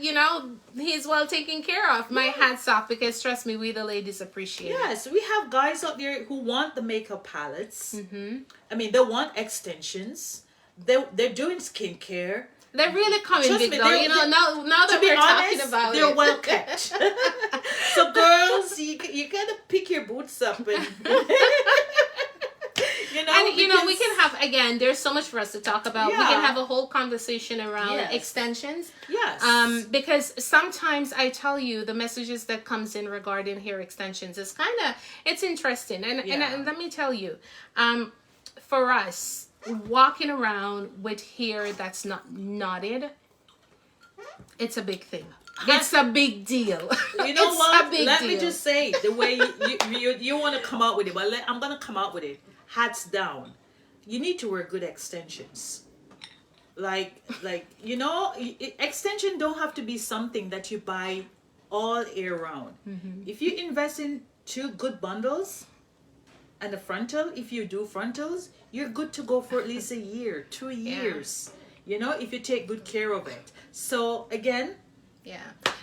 he's well taken care of. My hat's off, because trust me, we the ladies appreciate it. Yes, we have guys out there who want the makeup palettes. I mean, they want extensions. They're doing skincare. They're really coming big, though. Now that we're talking about they're well kept. So, girls, you gotta pick your boots up and we can have, again, there's so much for us to talk about. We can have a whole conversation around extensions. Yes. Because sometimes I tell you the messages that comes in regarding hair extensions is it's interesting. And let me tell you, for us, walking around with hair that's not knotted, it's a big thing. It's a big deal. You know what? Let me just say, the way you want to come out with it, but I'm going to come out with it. Hats down. You need to wear good extensions. Like extension don't have to be something that you buy all year round. If you invest in 2 good bundles and a frontal, if you do frontals, you're good to go for at least a year, 2 years. If you take good care of it. So again,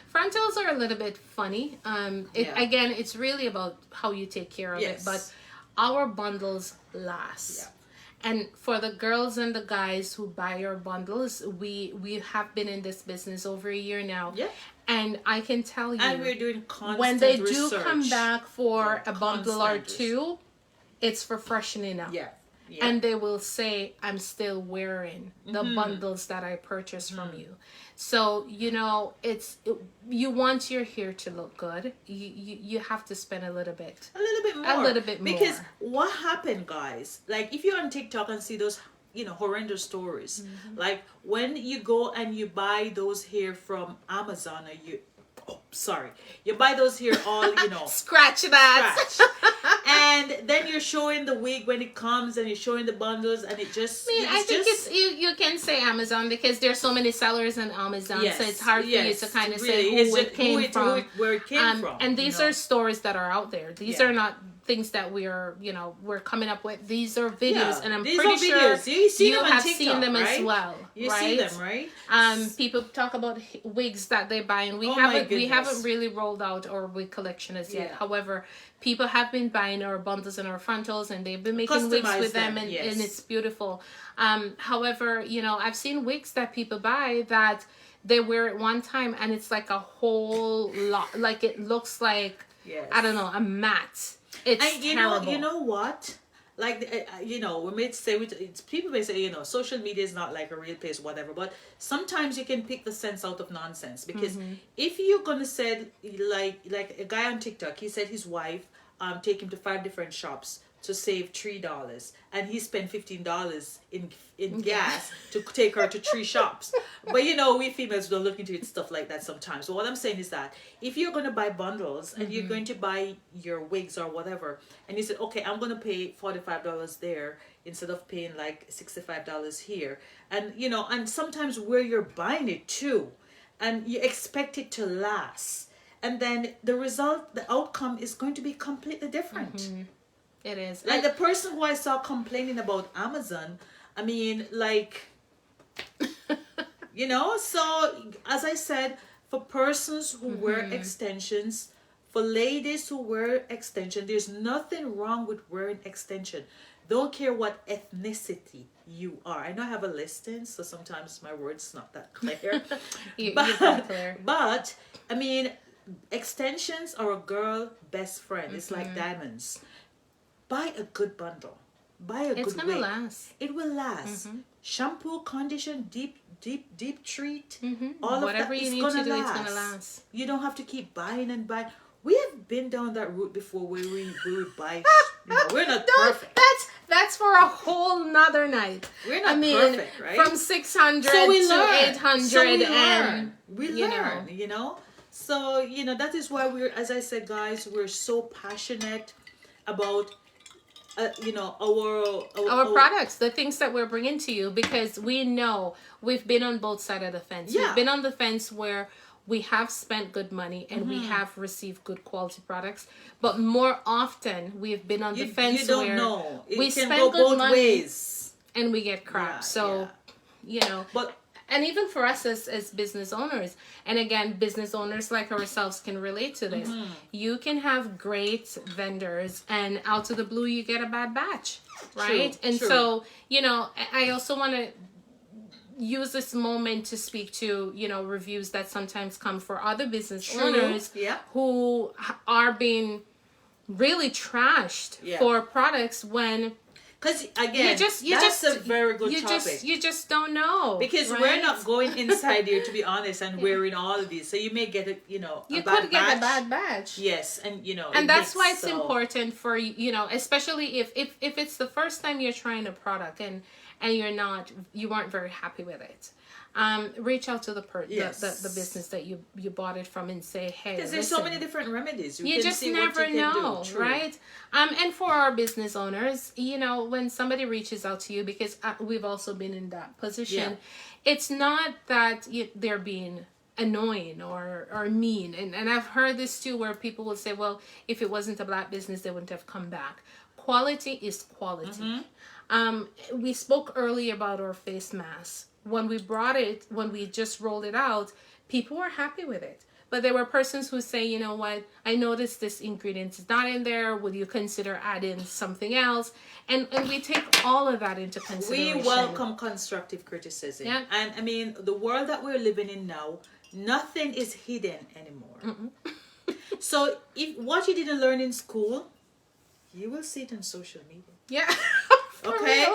frontals are a little bit funny. Again, it's really about how you take care of it. But our bundles last. And for the girls and the guys who buy our bundles, we have been in this business over a year now. And I can tell you, and we're doing constant when they do research. Come back for a bundle or 2, it's for freshening up. Yeah. and they will say, I'm still wearing the bundles that I purchased from you. So, you want your hair to look good. You have to spend a little bit. A little bit more. A little bit more. Because what happened, guys, like if you're on TikTok and see those, horrendous stories, like when you go and you buy those hair from Amazon, or you buy those hair all, Scratch that. scratch. And then you're showing the wig when it comes, and you're showing the bundles, and it just, I think you can say Amazon because there's so many sellers on Amazon, Yes, so it's hard for you yes, to kind of really. say It's who it just came from. where it came from. And these are stores that are out there. These Yeah. are not things that we're coming up with. These are videos, Yeah, and I'm these pretty are sure videos. You see them on have TikTok, seen them as right? well. You right? see them, right? People talk about wigs that they buy, and we Oh my haven't goodness. really rolled out our wig collection as yet. Yeah. However, people have been buying our bundles and our frontals, and they've been making wigs Customize with them, them, and, yes. and it's beautiful. However, I've seen wigs that people buy that they wear it one time, and it's like a whole lot. Like it looks like Yes. I don't know, a mat. It's And terrible. you know what? Like, we may say, people may say, social media is not like a real place, whatever. But sometimes you can pick the sense out of nonsense, because if you're gonna say, like a guy on TikTok, he said his wife take him to 5 different shops to save $3, and he spent $15 in gas to take her to 3 shops. But we females don't look into it, stuff like that sometimes. So what I'm saying is that if you're going to buy bundles and you're going to buy your wigs or whatever, and you said, okay, I'm going to pay $45 there instead of paying like $65 here, and and sometimes where you're buying it too, and you expect it to last, and then the outcome is going to be completely different. It is. Like the person who I saw complaining about Amazon, I mean, like, so as I said, for persons who wear extensions, for ladies who wear extension, there's nothing wrong with wearing extension. Don't care what ethnicity you are. I know I have a listing, so sometimes my word's not that clear. You're very clear. But, I mean, extensions are a girl best friend. It's like diamonds. Buy a good bundle. Buy a It's good gonna wig. last. It will last. Shampoo, condition, deep treat, all of Whatever that you is need gonna to do, last. it's gonna last. You don't have to keep buying and buying. We have been down that route before where we buy. We're not perfect. That's for a whole nother night. We're not perfect, right? From 600 So we to learn. 800, So we and learn. We learn. So that is why as I said, guys, we're so passionate about our products, the things that we're bringing to you, because we know we've been on both sides of the fence. Yeah. We've been on the fence where we have spent good money and we have received good quality products, but more often we've been on the fence you don't where know. It we can spend go good both money ways. and we get crap. But and even for us as business owners, and again, business owners like ourselves can relate to this. You can have great vendors, and out of the blue, you get a bad batch, right? True, and true. so, I also want to use this moment to speak to, reviews that sometimes come for other business owners who are being really trashed for products when... Because again, that's a very good topic. You just don't know, because right? we're not going inside here, to be honest, and wearing all of these. So you may get you a could bad get batch. a bad batch. Yes, and and that's why it's important for especially if it's the first time you're trying a product and you weren't very happy with it. Reach out to the business that you bought it from and say, hey, because there's so many different remedies. You just never know, right? And for our business owners, when somebody reaches out to you, because we've also been in that position, it's not that they're being annoying or mean. And I've heard this too, where people will say, well, if it wasn't a Black business, they wouldn't have come back. Quality is quality. We spoke earlier about our face masks. When we just rolled it out, people were happy with it. But there were persons who say, you know what, I noticed this ingredient is not in there. Would you consider adding something else? And we take all of that into consideration. We welcome constructive criticism. Yeah. And I mean, the world that we're living in now, nothing is hidden anymore. So if what you didn't learn in school, you will see it on social media. Yeah. Okay.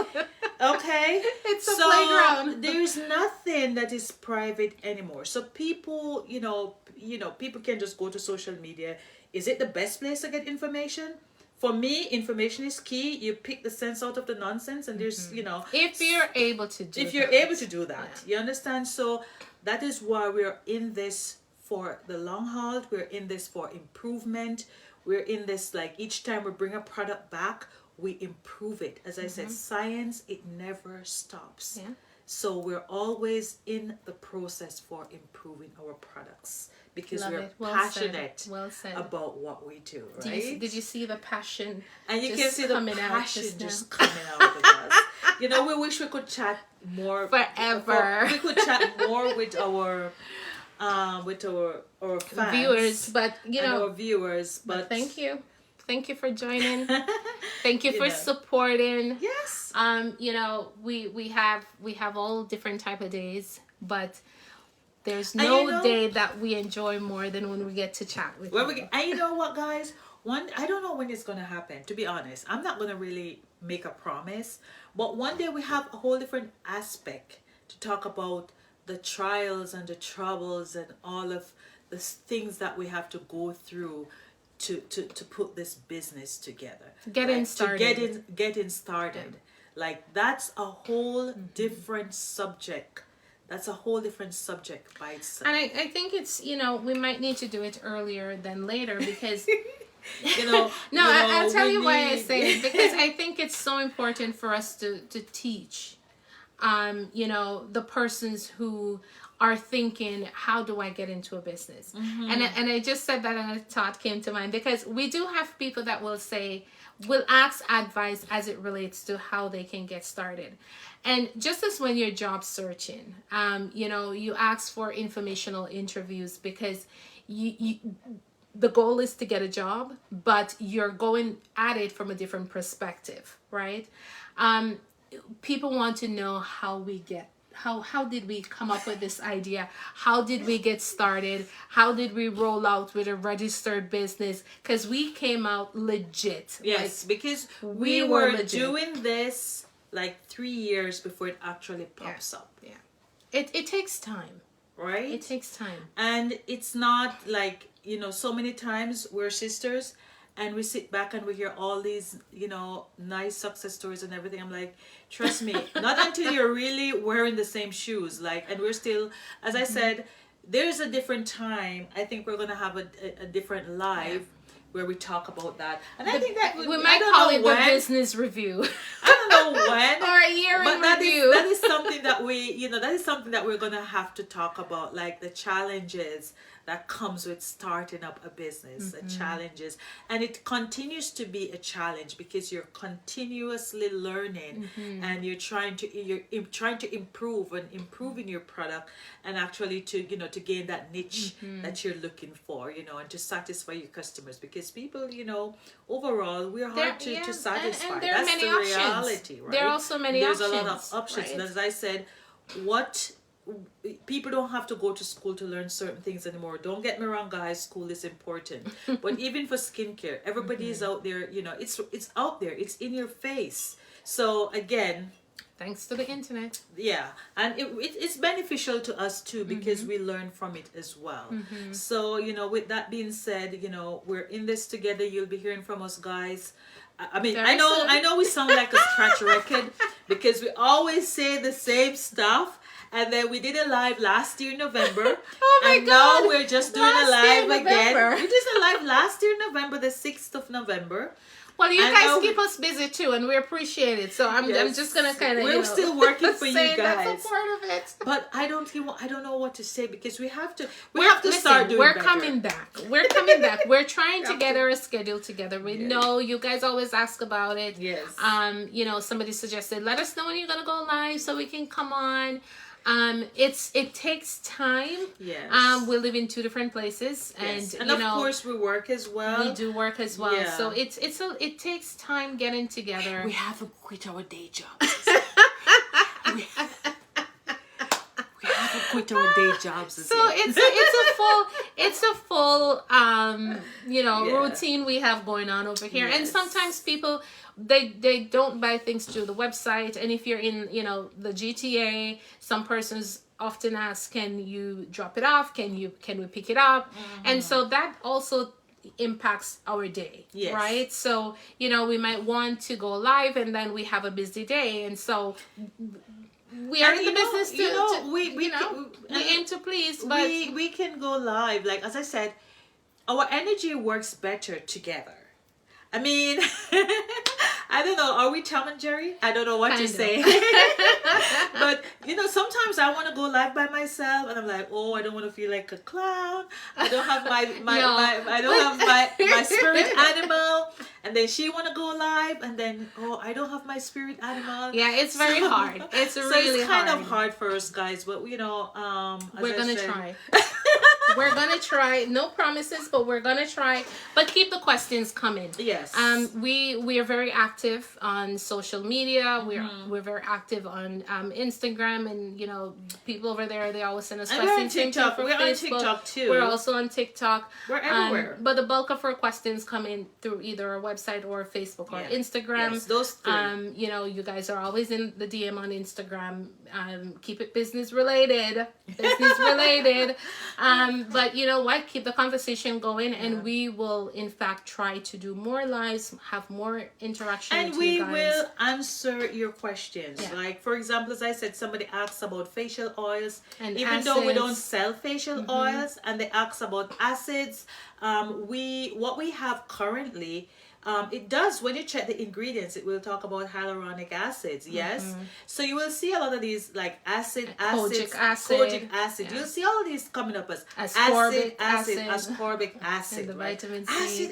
Okay. It's a playground. There's nothing that is private anymore. So people, people can just go to social media. Is it the best place to get information? For me, information is key. You pick the sense out of the nonsense, and there's, if you're able to do if you're able to do that, you understand. So that is why we're in this for the long haul. We're in this for improvement. We're in this, like, each time we bring a product back, we improve it. As I said, science, it never stops. Yeah. So we're always in the process for improving our products, because Love we're it. Well passionate said. Well said. about what we do, right? Did you see the passion? And you just can see the coming out passion just now? just coming out of us. We wish we could chat more Forever. We could chat more with our fans, Viewers, but and our viewers. But thank you for joining. Thank you for know. supporting. Yes. We have all different type of days, but there's And no day that we enjoy more than when we get to chat with you. And you know what, guys? I don't know when it's gonna happen. To be honest, I'm not gonna really make a promise, but one day we have a whole different aspect to talk about the trials and the troubles and all of the things that we have to go through to put this business together. Getting started. Getting started. Like, that's a whole different subject. That's a whole different subject by itself. And I think it's, we might need to do it earlier than later, because I'll tell you why I say it, because I think it's so important for us to teach the persons who are thinking, how do I get into a business? And I just said that, and a thought came to mind, because we do have people that will ask advice as it relates to how they can get started. And just as when you're job searching, you ask for informational interviews, because the goal is to get a job, but you're going at it from a different perspective, right? People want to know how did we come up with this idea? How did we get started? How did we roll out with a registered business? Because we came out legit. Yes, because we were doing this like 3 years before it actually pops up. Yeah. It takes time. Right? It takes time. And it's not like, so many times we're sisters and we sit back and we hear all these, nice success stories and everything. I'm like, trust me, not until you're really wearing the same shoes. And we're still, as I said, there's a different time. I think we're going to have a different live where we talk about that. And I think that we might call it the business review. I don't know when. Or a year in review. That is something that that is something that we're going to have to talk about, like the challenges that comes with starting up a business, the challenges. And it continues to be a challenge, because you're continuously learning and you're trying to improve and improving your product, and actually to gain that niche that you're looking for, and to satisfy your customers, because people, overall we're hard to satisfy. And there That's are many the options. reality, right? There are also many There's options. a lot of options. Right? And as I said, people don't have to go to school to learn certain things anymore. Don't get me wrong, guys, school is important. But even for skincare, everybody is out there, it's out there, it's in your face. So again, thanks to the internet. Yeah, and it's beneficial to us too, because we learn from it as well. So, with that being said, we're in this together. You'll be hearing from us, guys. I mean, Very soon. I know we sound like a scratch record, because we always say the same stuff. And then we did a live last year in November. Oh my and God. now we're just doing Last a live year in again. November. We did a live last year in November, the 6th of November. Well, you And guys now keep us busy too, and we appreciate it. So I'm just gonna kind of we're still working for you guys. That's a part of it. But I don't know what to say, because we have to Listen, start doing we're better. coming back. We're coming back. We're trying to get our schedule together. We know you guys always ask about it. Yes. Somebody suggested, let us know when you're gonna go live so we can come on. It takes time. Yes. We live in 2 different places, Yes. and of course we work as well. We do work as well. Yeah. So it takes time getting together. We haven't quit our day jobs. We to quit our day jobs. So it's a full routine we have going on over here. And Yes. sometimes people they don't buy things through the website, and if you're in the GTA, some persons often ask, can you drop it off, can we pick it up? And so that also impacts our day. Yes. Right? So we might want to go live, and then we have a busy day, and so we are And in the business we aim to please, but we can go live. Like, as I said, our energy works better together. I mean, I don't know. Are we Tom and Jerry? I don't know what Kind to of. say. But sometimes I want to go live by myself, and I'm like, oh, I don't want to feel like a clown. I don't have my spirit animal. And then she want to go live, and then I don't have my spirit animal. yeah, it's very hard. It's really it's kind hard. of hard for us guys, but We're as I gonna said- try. We're gonna try. No promises, but we're gonna try. But keep the questions coming. Yes. We are very active on social media. We're very active on Instagram, and people over there, they always send us And we're on questions. Same thing TikTok. for We're on Facebook. TikTok too. We're also on TikTok. We're everywhere. But the bulk of our questions come in through either our website or Facebook or Yeah. Instagram. Yes, those three. You guys are always in the DM on Instagram. Keep it business related. Business related. But you know what? Keep the conversation going, and we will, in fact, try to do more lives, have more interaction And with we you guys. will answer your questions. Yeah. Like, for example, as I said, somebody asked about facial oils. And even though we acids. don't sell facial oils, and they ask about acids, what we have currently, it does, when you check the ingredients, it will talk about hyaluronic acids. Yes. So you will see a lot of these, like acids, Kojic acid. kojic acid. Yeah. You'll see all of these coming up as Ascorbic acid, acid. ascorbic acid, And the right? vitamin C.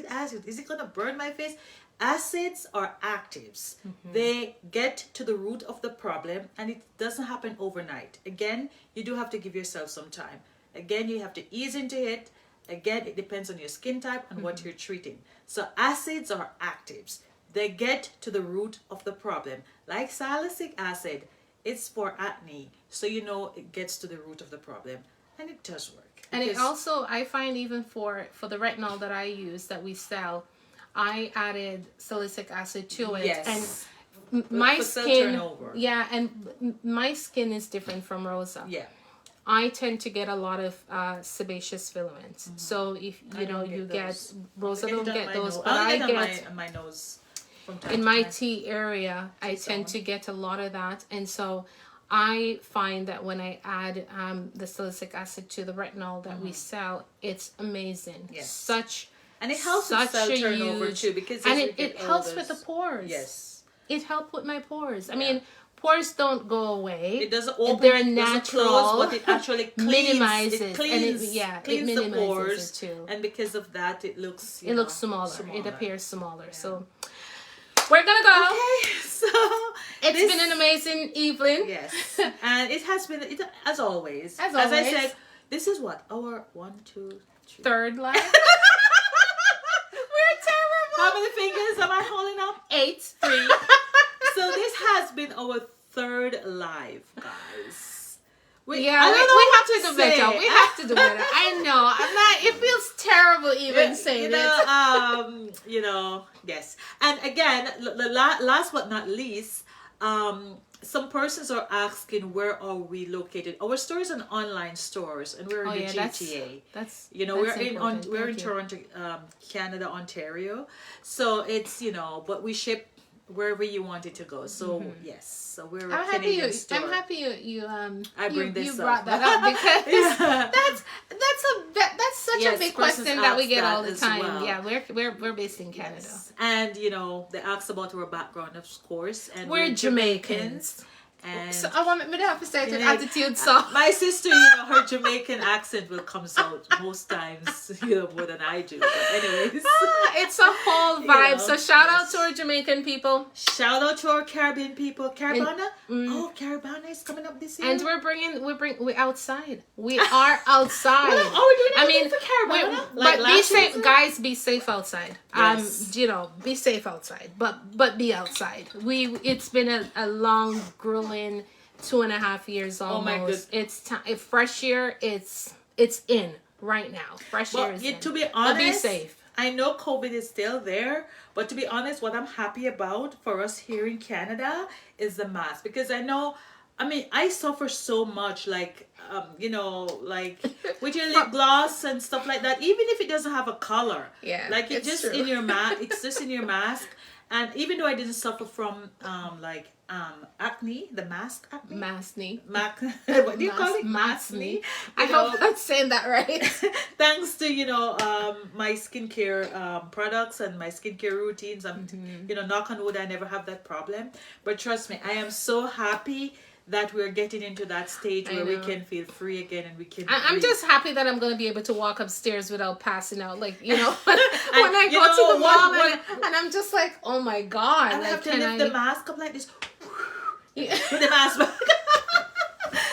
Acid. Is it gonna burn my face? Acids are actives. They get to the root of the problem, and it doesn't happen overnight. Again, you do have to give yourself some time. Again, you have to ease into it. Again, it depends on your skin type and what you're treating. So acids are actives. They get to the root of the problem. Like salicylic acid, it's for acne. So it gets to the root of the problem. And it does work. And it Because- also, I find even for the retinol that I use, that we sell, I added salicylic acid to it. Yes. And my For cell skin, turnover. yeah, and my skin is different from Rosa. Yeah. I tend to get a lot of sebaceous filaments. So if I don't you get get those. Rosa don't get those, but I I get get on my nose from time in to my time. T area, I tend to get a lot of that, and so I find that when I add the salicylic acid to the retinol that we sell, it's amazing. Yes. Such And it helps with such cell a turnover huge- too, because and as we it get helps older, with the pores. Yes. It helped with my pores. I mean, pores don't go away. It doesn't open. They're it doesn't natural. close, but it actually cleans, minimizes it cleans, and it cleans the minimizes pores, it too. and because of that, it looks It looks smaller. It appears smaller. So we're gonna go. Okay, so It's this- been an amazing evening. yes, and it has been as always. As I always. said, this is what our 1, 2, 3. Third live. We're terrible. How many fingers am I holding up? 8, 3. So this has been our third live, guys. Yeah, I don't know we what have to do say. better. We have to do better. I know. I'm not. It feels terrible even saying Yes. And again, last but not least, some persons are asking, where are we located? Our store is an online stores, and we're in the GTA. That's We're in important. we're in Thank you. Toronto, Canada, Ontario. So it's but we ship wherever you want it to go. So yes, so we're a I'm happy Canadian you. store. I'm happy you. I bring this you up. brought that up because Yeah. that's such Yes, a big persons question that we ask get that all the as time. well. Yeah, we're based in Canada. Yes. And they ask about our background, of course, and We're Jamaicans. And So I want me to have to say it with Yeah. attitude. So my sister, her Jamaican accent will come out most times, more than I do. But anyways, it's a whole vibe. So shout out yes. to our Jamaican people. shout out to our Caribbean people. Caribana, Caribana is coming up this year. And we're outside. We are outside. What are we doing I mean, for Caribana? but be last safe, season? guys. Be safe outside. Yes. Be safe outside. But be outside. It's been a long, grueling 2.5 years almost. my goodness. It's time. Fresh year. It's in right now. Fresh year is in. To be But honest, be safe. I know COVID is still there, but to be honest, what I'm happy about for us here in Canada is the mask, because I mean, I suffer so much, like, like with your lip gloss and stuff like that, even if it doesn't have a color. Yeah, Like, it's it's just true. in your mask, it's just in your mask. And even though I didn't suffer from, acne, the mask acne. Masney. What do you call it? Masney. Masney. I hope I'm saying that right. Thanks to my skincare products and my skincare routines, I'm knock on wood, I never have that problem. But trust me, I am so happy that we're getting into that stage where we can feel free again, and we can I'm breathe. just happy that I'm going to be able to walk upstairs without passing out. Like, when I you go know, to the mall what- and I'm just like, oh my God. I like, have to can lift I... the mask up like this Yeah. with the mask back.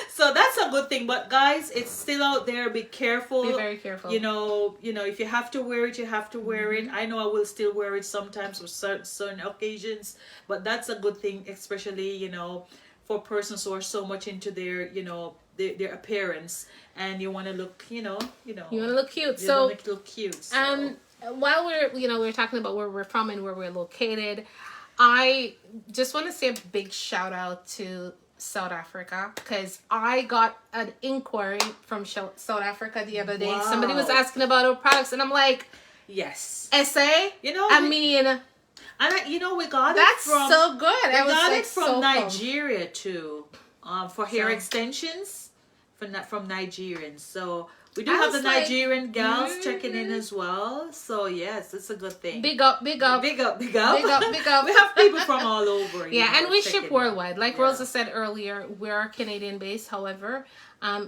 So that's a good thing. But guys, it's still out there. Be careful. Be very careful. If you have to wear it, you have to wear it. I know I will still wear it sometimes for certain occasions, but that's a good thing, especially, for persons who are so much into their, their appearance, and you want to look, you want to look cute. You So, want to look cute. So. while we're talking about where we're from and where we're located, I just want to say a big shout out to South Africa, because I got an inquiry from South Africa the other day. Wow. Somebody was asking about our products, and I'm like, Yes. SA? I mean, and we got that's it from so good. we I was got like, it from so Nigeria too, for hair So- extensions, from Nigerians. So we do I have the was like, Nigerian gals checking in as well. So yes, it's a good thing. Big up. big up. Big up, big up. We have people from all over. Yeah, and we ship checking worldwide. in. Like Yeah. Rosa said earlier, we are Canadian based. However,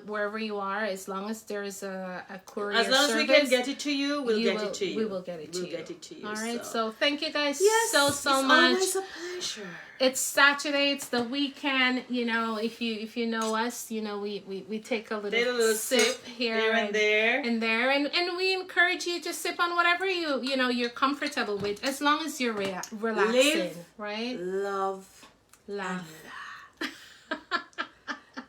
wherever you are, as long as there's a courier As long as we service, can get it to you, we'll get it to you. We will get it to you. We'll get it to you. All right. So thank you guys yes, so it's much. always a pleasure. It's Saturday. It's the weekend. If you know us, we take a little sip here and there. and there, and we encourage you to sip on whatever you're comfortable with, as long as you're relaxing, Live, right? Love, Laugh.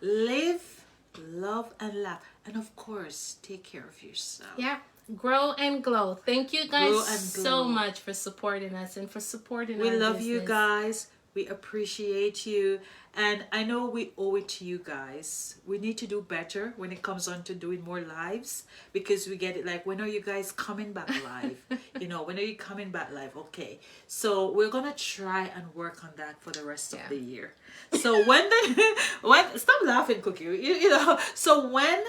live, love, and laugh, and of course, take care of yourself. Yeah. Grow and glow. Thank you guys Grow and so glow. much for supporting us and for supporting We our love you business. guys. We appreciate you, and I know we owe it to you guys. We need to do better when it comes on to doing more lives, because we get it like, when are you guys coming back live? When are you coming back live? Okay, so we're gonna try and work on that for the rest of the year. So when stop laughing, Cookie. So when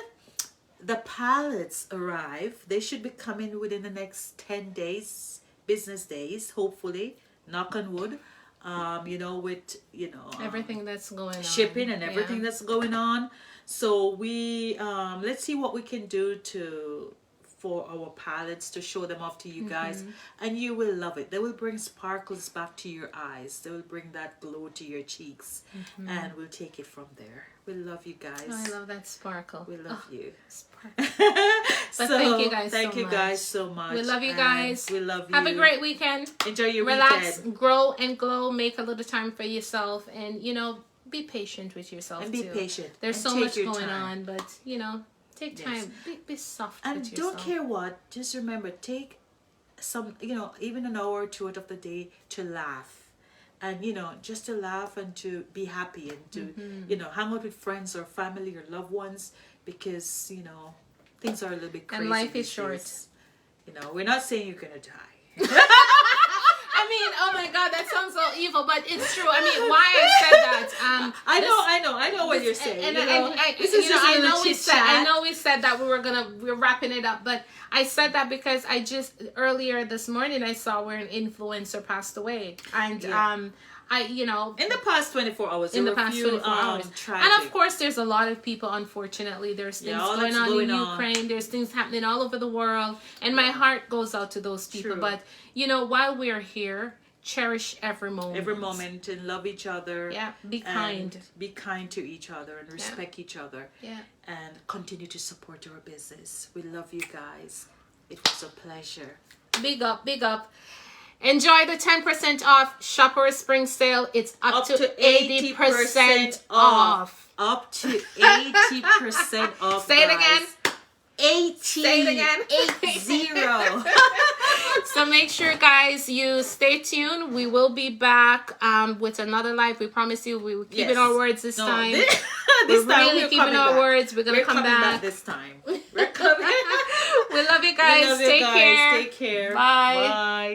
the pallets arrive, they should be coming within the next 10 days, business days, hopefully, knock on wood. With Everything that's going on. shipping and everything that's going on. So we let's see what we can do for our palettes, to show them off to you guys, and you will love it. They will bring sparkles back to your eyes. They will bring that glow to your cheeks, and we'll take it from there. We love you guys. Oh, I love that sparkle. We love you. Sparkle. But thank you guys Thank so you much. guys so much. We love you and guys. We love you. Have a great weekend. Enjoy your Relax, weekend. grow and glow. Make a little time for yourself, and be patient with yourself And be too. patient. There's And so take much your going time. on, but take Yes. time. Be soft And with yourself. don't care what, just remember, take some, even an hour or two out of the day to laugh. And, just to laugh and to be happy, and to, hang out with friends or family or loved ones, because, things are a little bit crazy. And life is these short. days. We're not saying you're going to die. I mean, oh my God, that sounds so evil, but it's true. I mean, why I said that? I know what you're saying. And This is just a I little know chit-chat. we said that we're wrapping it up, but I said that because I just earlier this morning I saw where an influencer passed away, and in the past 24 hours, in the there were a past few, 24 hours. tragic. And of course, there's a lot of people, unfortunately. There's things all going that's on going in on. Ukraine. There's things happening all over the world. And my heart goes out to those people. True. But, while we're here, cherish every moment. Every moment, and love each other. Yeah, be and kind. Be kind to each other, and respect each other. Yeah. And continue to support our business. We love you guys. It was a pleasure. Big up, big up. Enjoy the 10% off Shopper Spring Sale. It's up to 80% off. up to 80% off. Say it again. 80. Say it again. 80. So make sure, guys, you stay tuned. We will be back with another live. We promise you we will keep in our words this time. This time really keeping our words. We're gonna come back this time. We're coming. We love you guys. We love you Take guys. care. Take care. Bye. Bye.